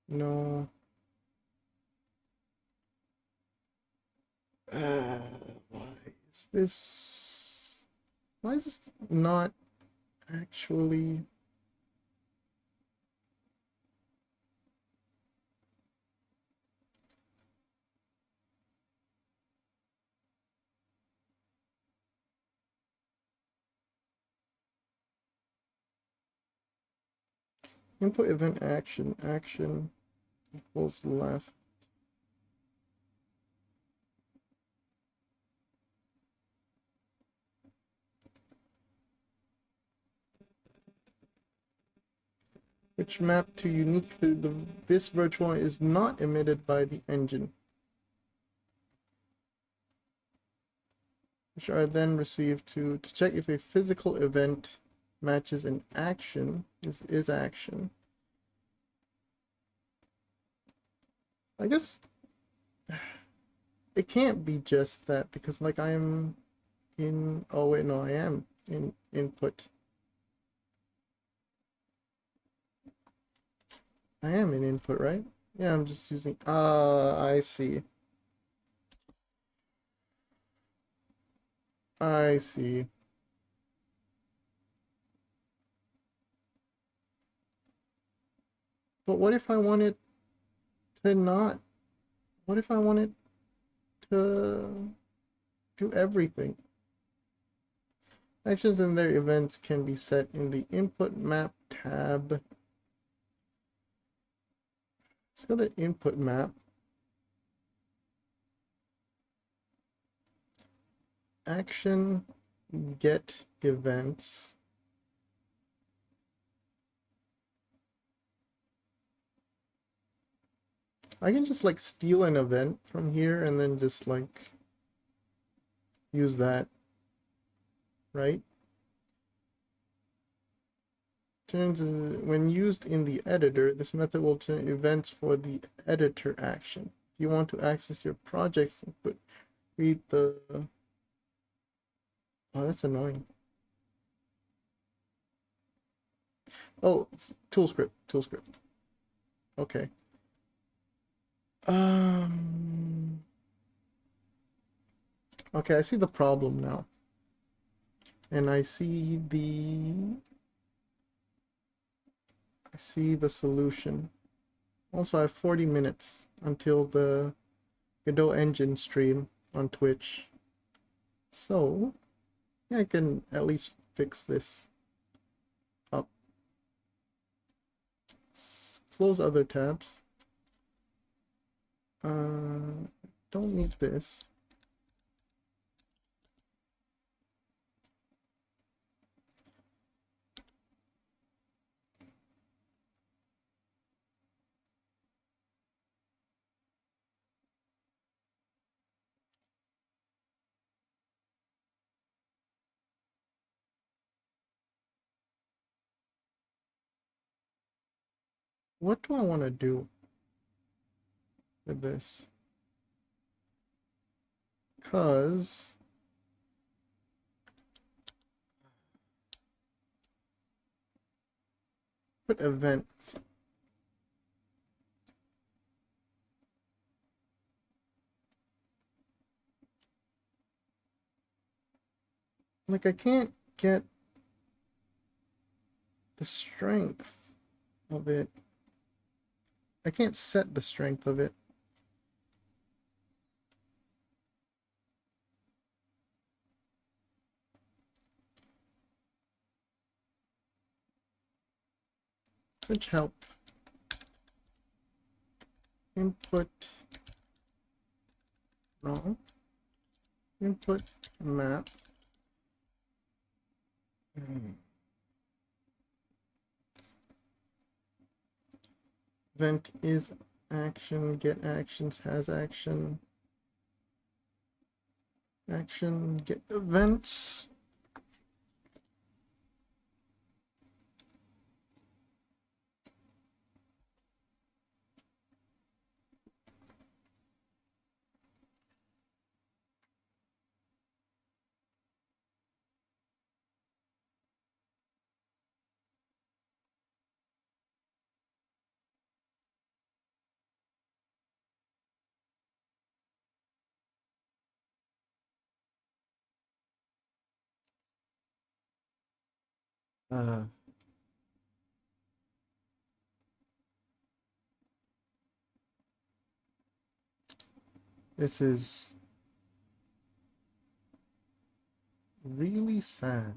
No. Why is Is this, why is this not actually? Input event action, action equals left. Which map to uniquely this virtual is not emitted by the engine, which are then received to check if a physical event matches an action is action. I guess it can't be just that, because like I am in, oh wait, no, I am in input. I am in input, right? Yeah, I'm just using, I see. I see. But what if I want it to not? What if I want it to do everything? Actions and their events can be set in the input map tab. Let's go to input map. Action get events. I can just like steal an event from here and then just like use that, right? When used in the editor, this method will turn events for the editor action. If you want to access your project's input, read the, oh, that's annoying. Oh, it's tool script. Okay. Okay, I see the problem now. And I see the solution. Also, I have 40 minutes until the Godot engine stream on Twitch. So, yeah, I can at least fix this up. Close other tabs. Don't need this. What do I want to do with this? Because put event. Like I can't get the strength of it. I can't set the strength of it. Switch help. Input wrong. Input map. Event is action, get actions, has action. Action, get events. Uh, this is really sad.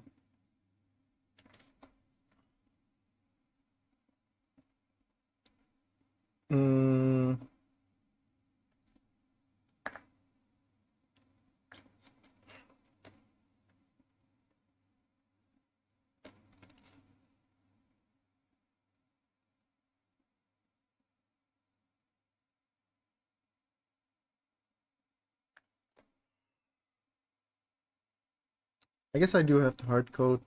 Mm, I guess I do have to hard code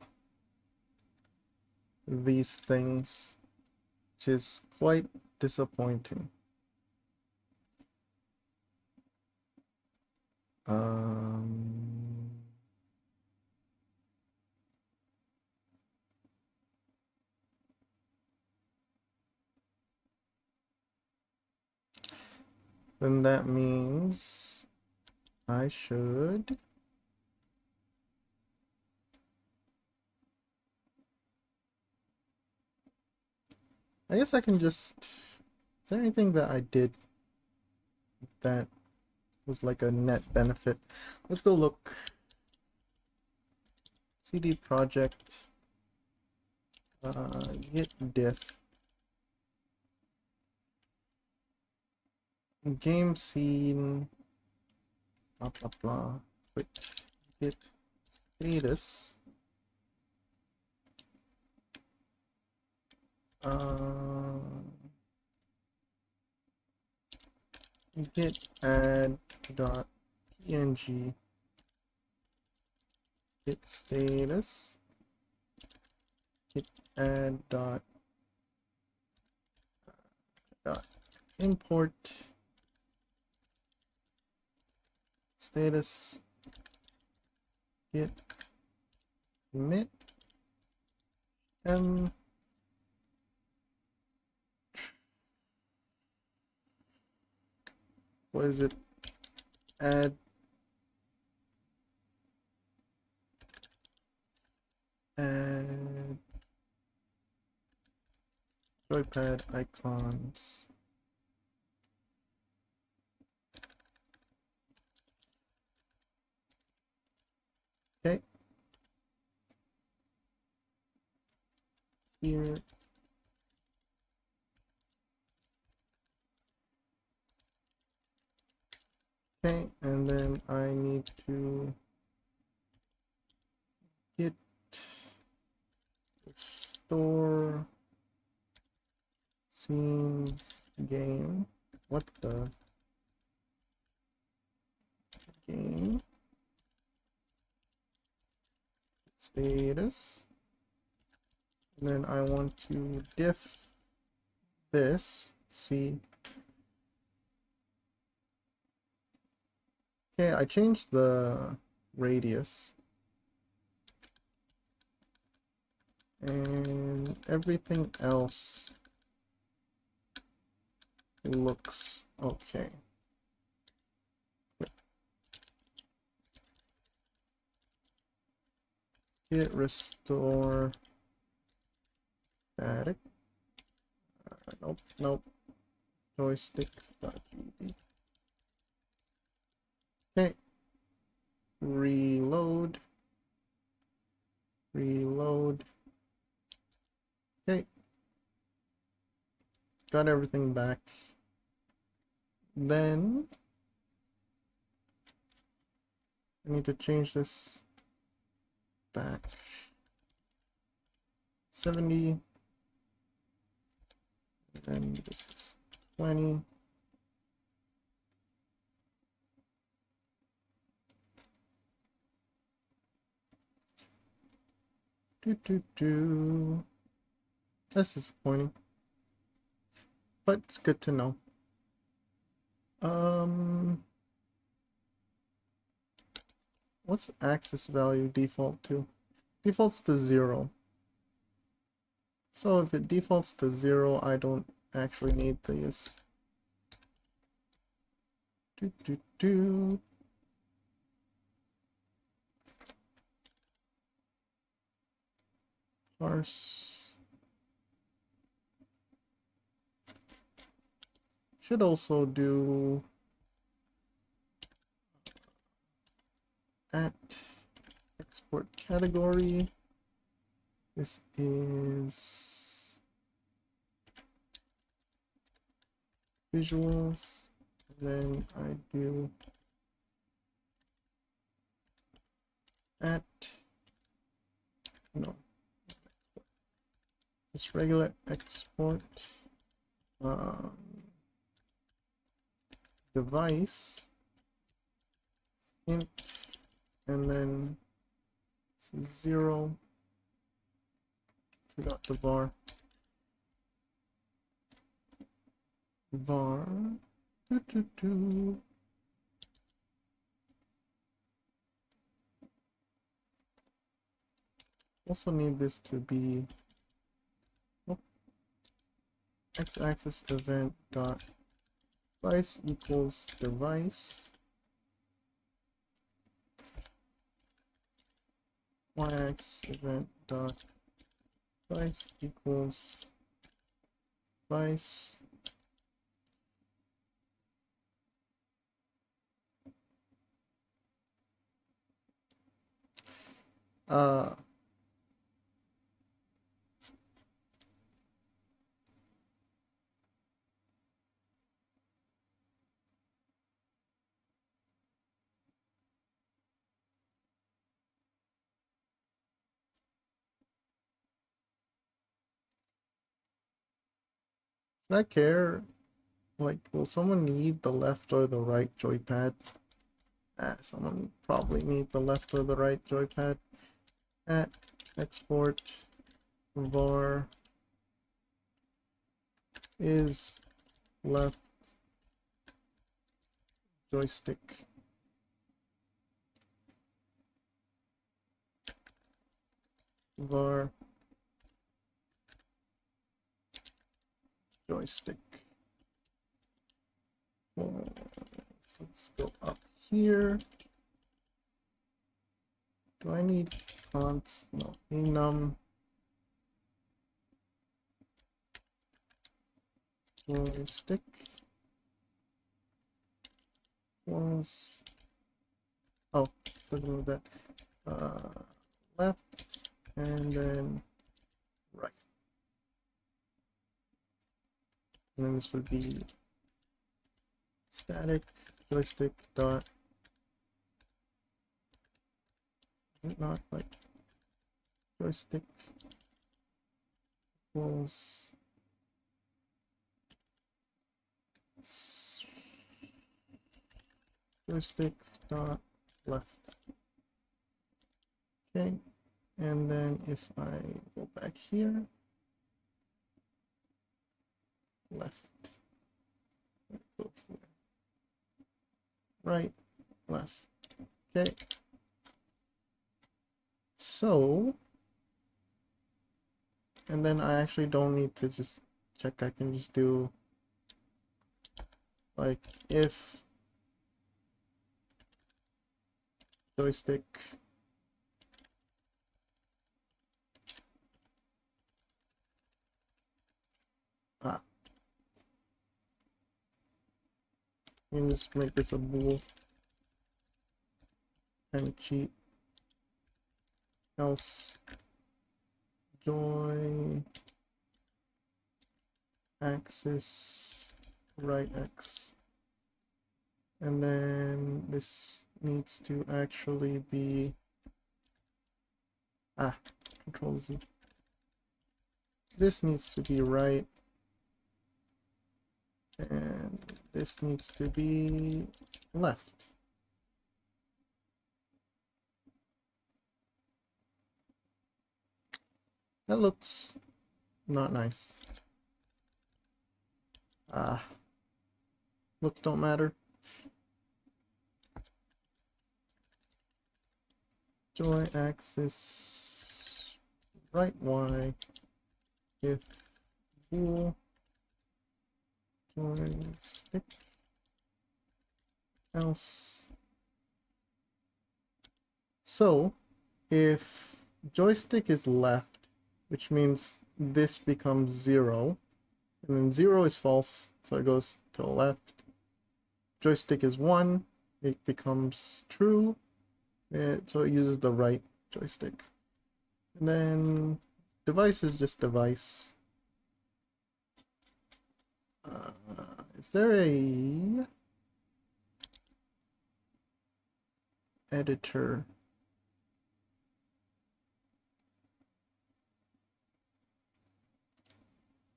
these things, which is quite disappointing. Um, then that means I should. I guess I can just. Is there anything that I did that was like a net benefit? Let's go look. CD project. Git diff. Game scene. Blah blah blah. Wait. Git status. Git add dot png git status git add dot import status git commit what is it? Add Joypad icons. Okay. Here. Okay, and then I need to git store scenes game. What the game status, and then I want to diff this. See, okay, I changed the radius and everything else looks okay. Git restore static. Nope. Joystick.gd. Okay. Reload. Okay. Got everything back. Then I need to change this back 70, and this is 20. That's disappointing, but it's good to know. What's axis value default to? Defaults to 0. So if it defaults to 0, I don't actually need these. parse. Should also do at export category. This is visuals. And then I do at, no, just regular export device int, and then this is 0. Forgot the var. Var. Also need this to be x-axis event dot device equals device, y-axis event dot device equals device. Should I care? Like, will someone need the left or the right joypad? Someone probably need the left or the right joypad. At export var is left joystick. Var joystick. So let's go up here. Do I need const? No, enum joystick was, oh, doesn't need that. Left and then right. And then this would be static joystick dot, is it not like joystick equals joystick dot left. Okay, and then if I go back here, left, go here, right, left. Okay, so, and then I actually don't need to just check, I can just do like if joystick you can just make this a bool, kind of cheat. Else joy axis right x, and then this needs to actually be control Z. This needs to be right, and this needs to be left. That looks not nice. Looks don't matter. Joy axis right y if bool joystick else. So if joystick is left which means this becomes 0. And then 0 is false, so it goes to the left. Joystick is 1, it becomes true, so it uses the right joystick. And then device is just device. Is there a editor?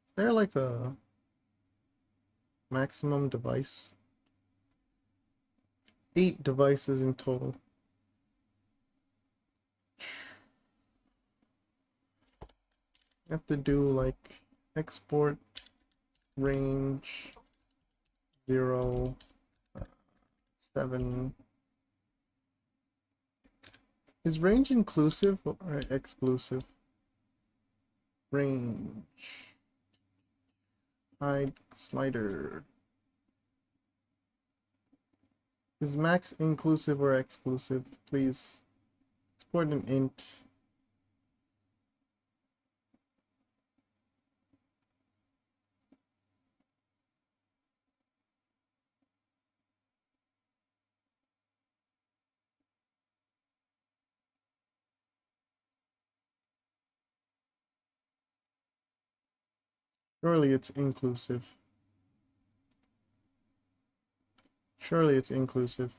Is there like a maximum device? 8 devices in total. I have to do like export range 0, 7. Is range inclusive or exclusive? Range. Hide slider. Is max inclusive or exclusive? Please export an int. Surely it's inclusive. Surely it's inclusive.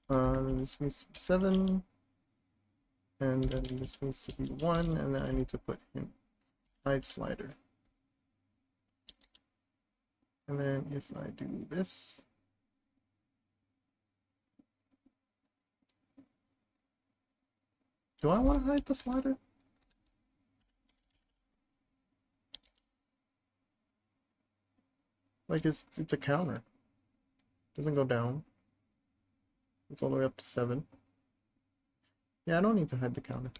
This needs to be 7. And then this needs to be 1. And then I need to put in hide slider. And then if I do this. Do I want to hide the slider? Like it's a counter. Doesn't go down. It's all the way up to 7. Yeah, I don't need to hide the counter.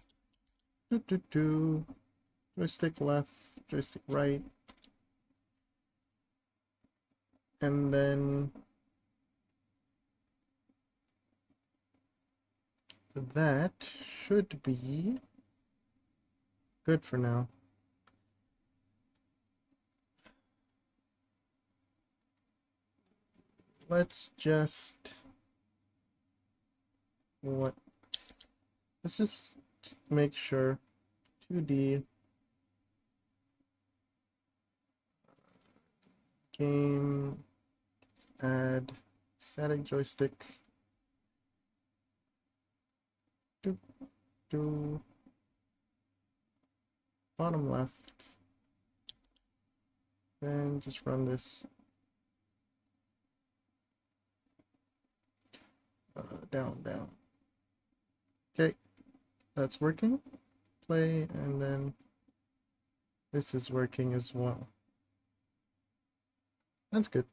Joystick left, joystick right. And then that should be good for now. Let's just let's just make sure 2D game add static joystick do bottom left, and just run this down. Okay, that's working. Play, and then this is working as well. That's good.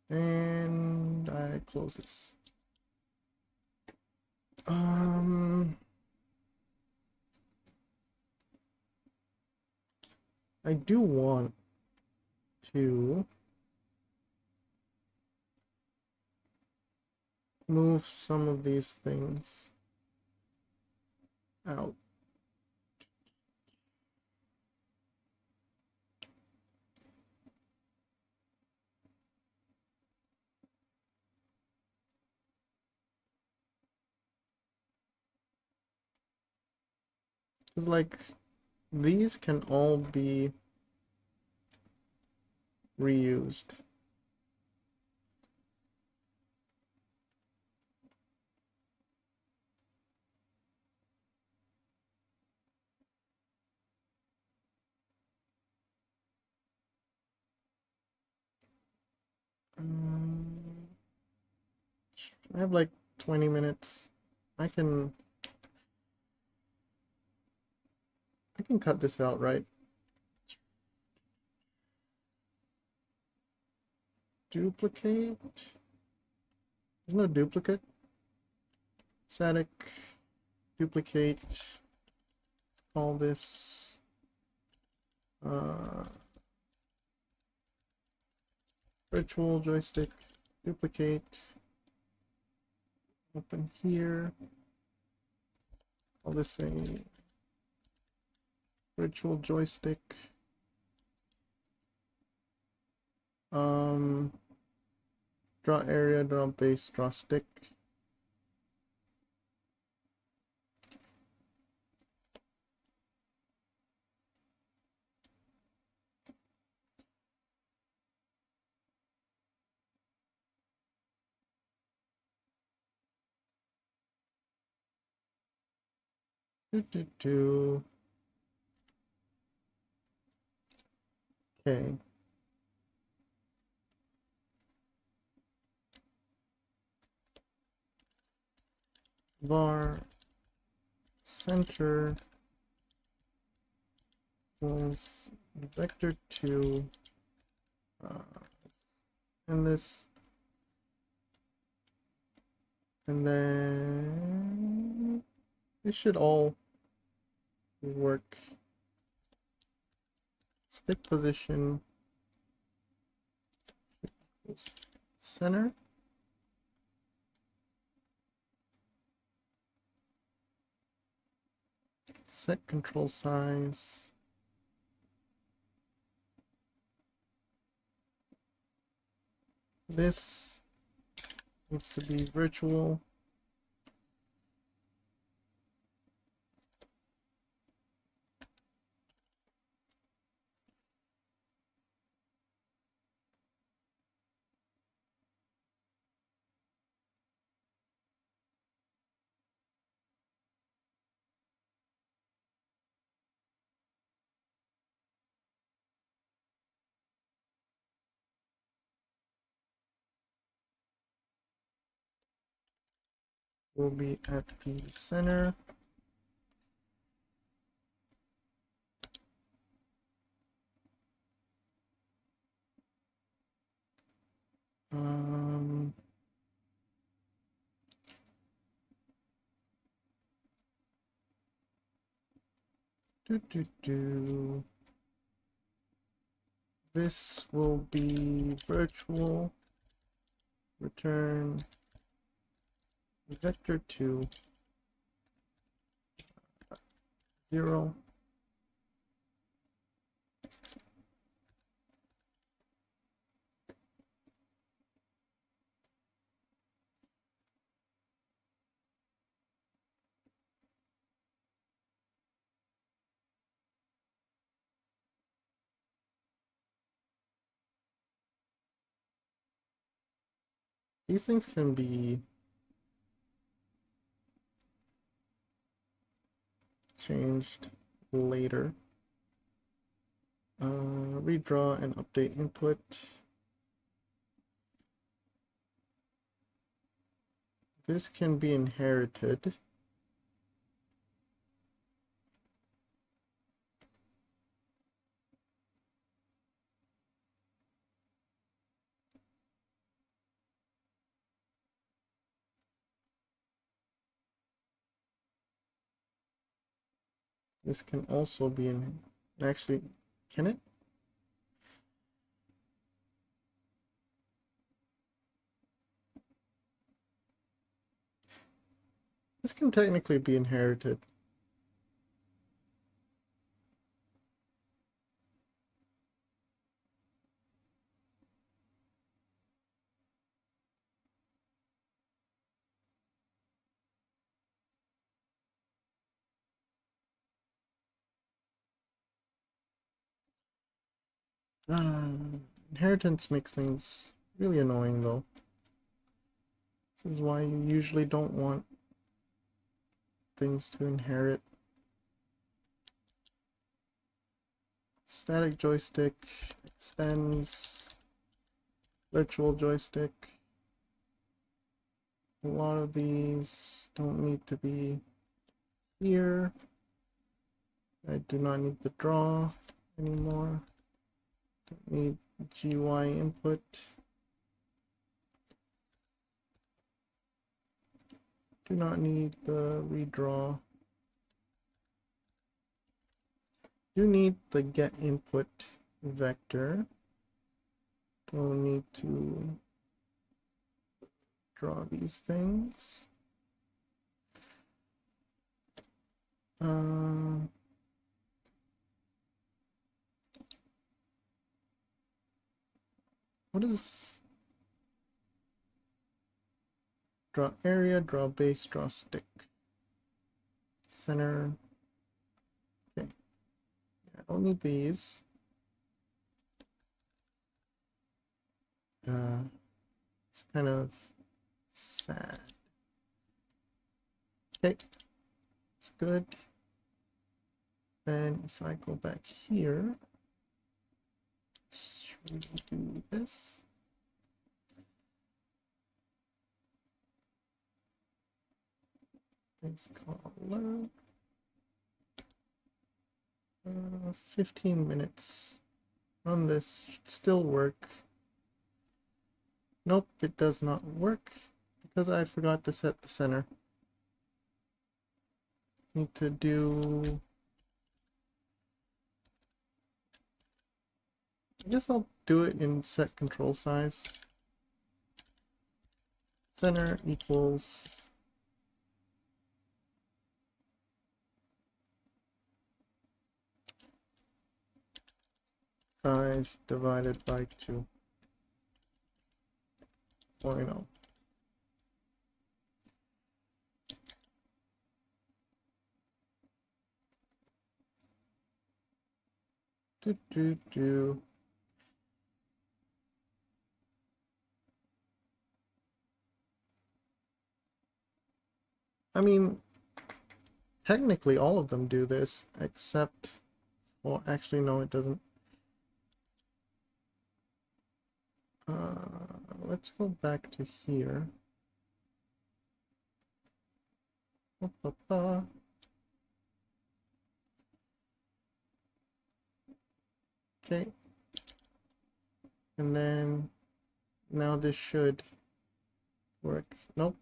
And I close this. I do want to move some of these things out. Because like these can all be reused. I have like 20 minutes. I can cut this out, right? Duplicate. There's no duplicate. Static duplicate. Let's call this virtual joystick duplicate. Open here. call this a virtual joystick. Draw area, draw base, draw stick. Okay. Var center equals vector 2 and this, and then this should all work. Stick position equals center. Set control size. This needs to be virtual. Will be at the center. This will be virtual. Return vector 2 0. These things can be changed later. Redraw and update input. This can be inherited. This can also be in, actually, can it? This can technically be inherited. Inheritance makes things really annoying though. This is why you usually don't want things to inherit. Static joystick extends virtual joystick. A lot of these don't need to be here. I do not need the draw anymore. Don't need GUI input. Do not need the redraw. Do need the get input vector. Don't need to draw these things. What is draw area, draw base, draw stick, center? Okay, I don't need these. It's kind of sad. Okay, it's good. Then if I go back here, should we do this? Base color. 15 minutes. Run this, should still work. Nope, it does not work because I forgot to set the center. Need to do... I guess I'll do it in set control size. Center equals size divided by 2.0. I mean, technically all of them do this, except, well, actually no, it doesn't. Let's go back to here. Okay. And then now this should work. Nope.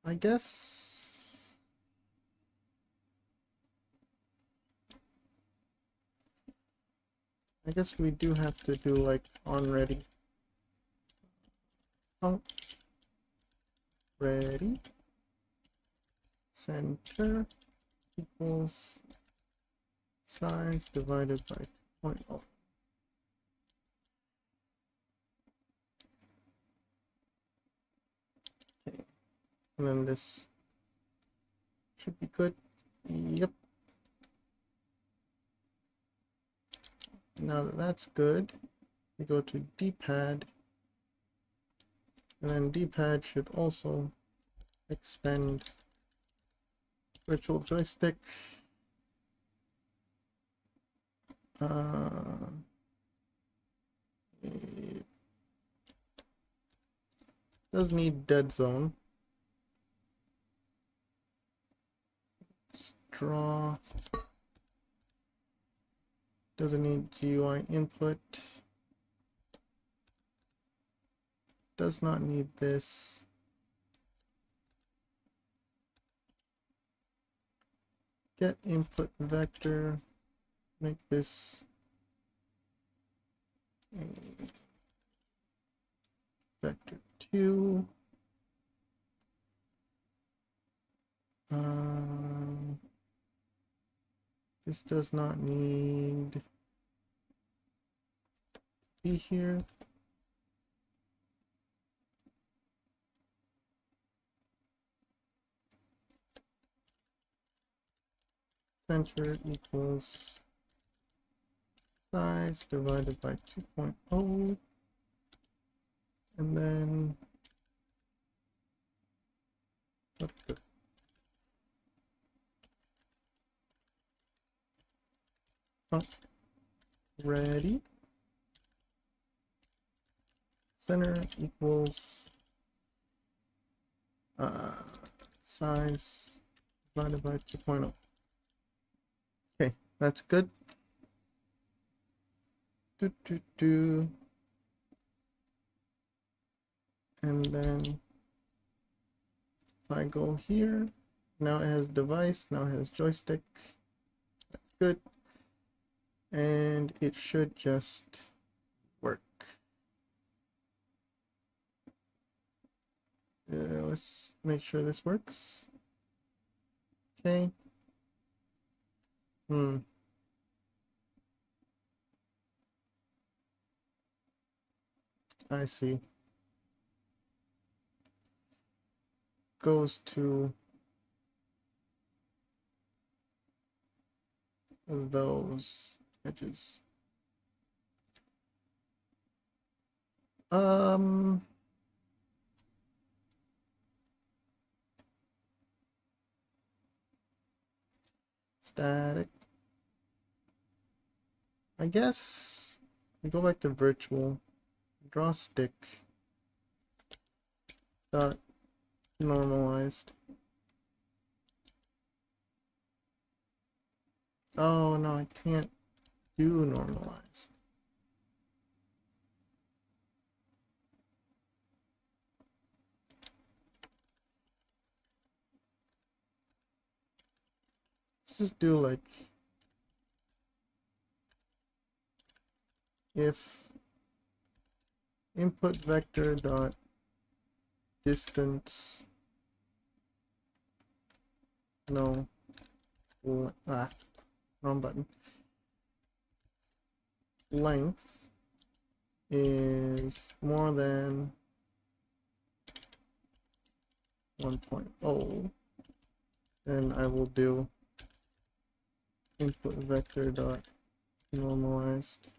I guess we do have to do like on ready. Oh, ready. Center equals size divided by 2.0. Okay, and then this should be good. Yep. Now that that's good, we go to D-pad, and then D-pad should also expend virtual joystick. It does need dead zone. Let's draw. Doesn't need GUI input. Does not need this. Get input vector. Make this a vector 2. This does not need to be here. Center equals size divided by 2.0, and then what the ready. Center equals size divided by 2.0. Okay, that's good. And then if I go here, now it has device, now it has joystick. That's good. And it should just work. Let's make sure this works. Okay. I see. Goes to those edges. Static. I guess we go back to virtual, draw stick, dot normalized. Oh no, I can't do normalized. Let's just do like if input vector dot distance no wrong button length is more than 1.0, then I will do input vector dot normalized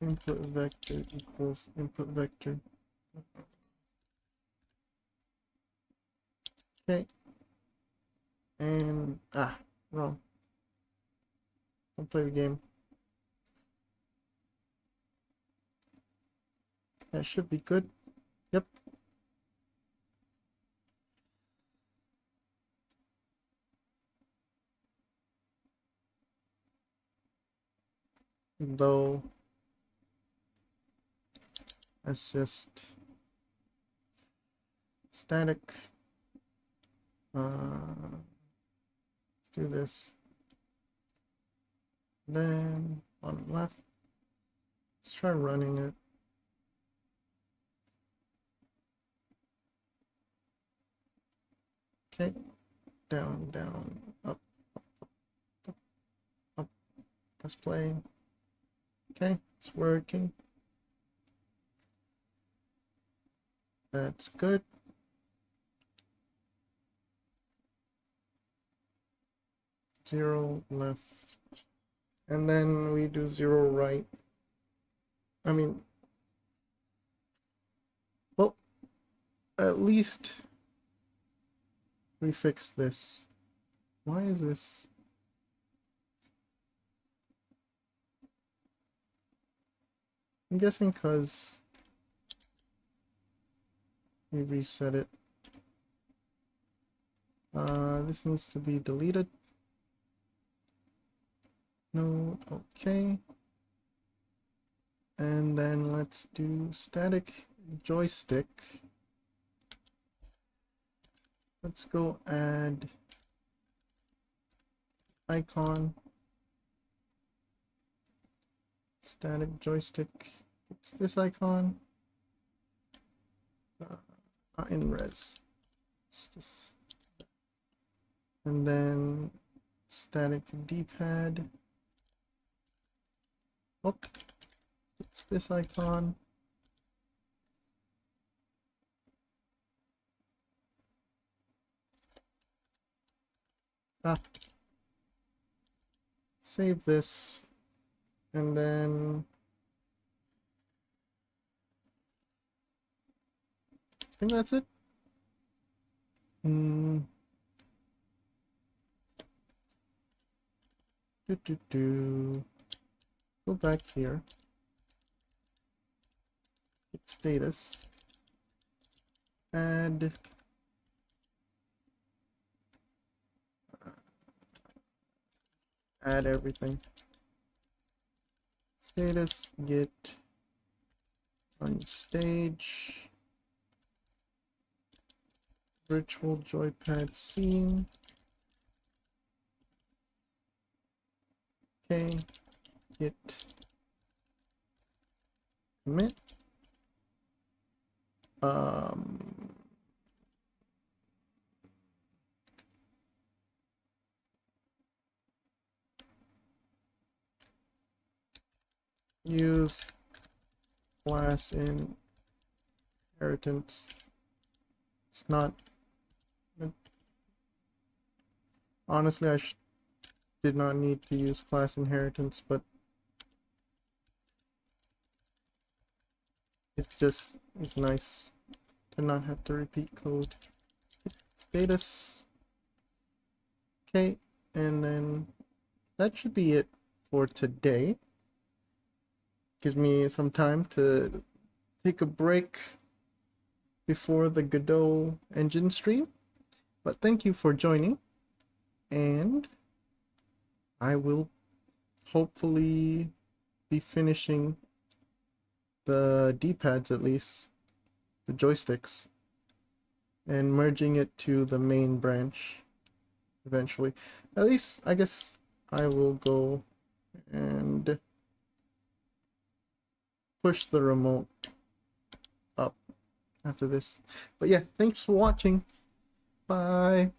input vector equals input vector. Okay. And wrong. Don't play the game. That should be good. Yep. Though that's just static. Let's do this. Then bottom left. Let's try running it. Okay. Down, down, up, up, up. Press play. Okay, it's working. That's good. Zero left. And then we do zero right. I mean, well, at least we fix this. Why is this? I'm guessing because we reset it. This needs to be deleted. No, okay. And then let's do static joystick. Let's go add icon. Static joystick. It's this icon. Not in res. It's just... And then static D-pad. Oh, it's this icon. Save this, and then I think that's it. Go back here. Hit status. Add everything. Status get on stage. Virtual joypad scene. Okay, get commit. Um, use class inheritance. It's not. Honestly, I did not need to use class inheritance, but it just is nice to not have to repeat code. Status. Okay, and then that should be it for today. Gives me some time to take a break before the Godot engine stream. But thank you for joining, and I will hopefully be finishing the D-pads, at least the joysticks, and merging it to the main branch eventually. At least I guess I will go and push the remote up after this. But yeah, thanks for watching. Bye.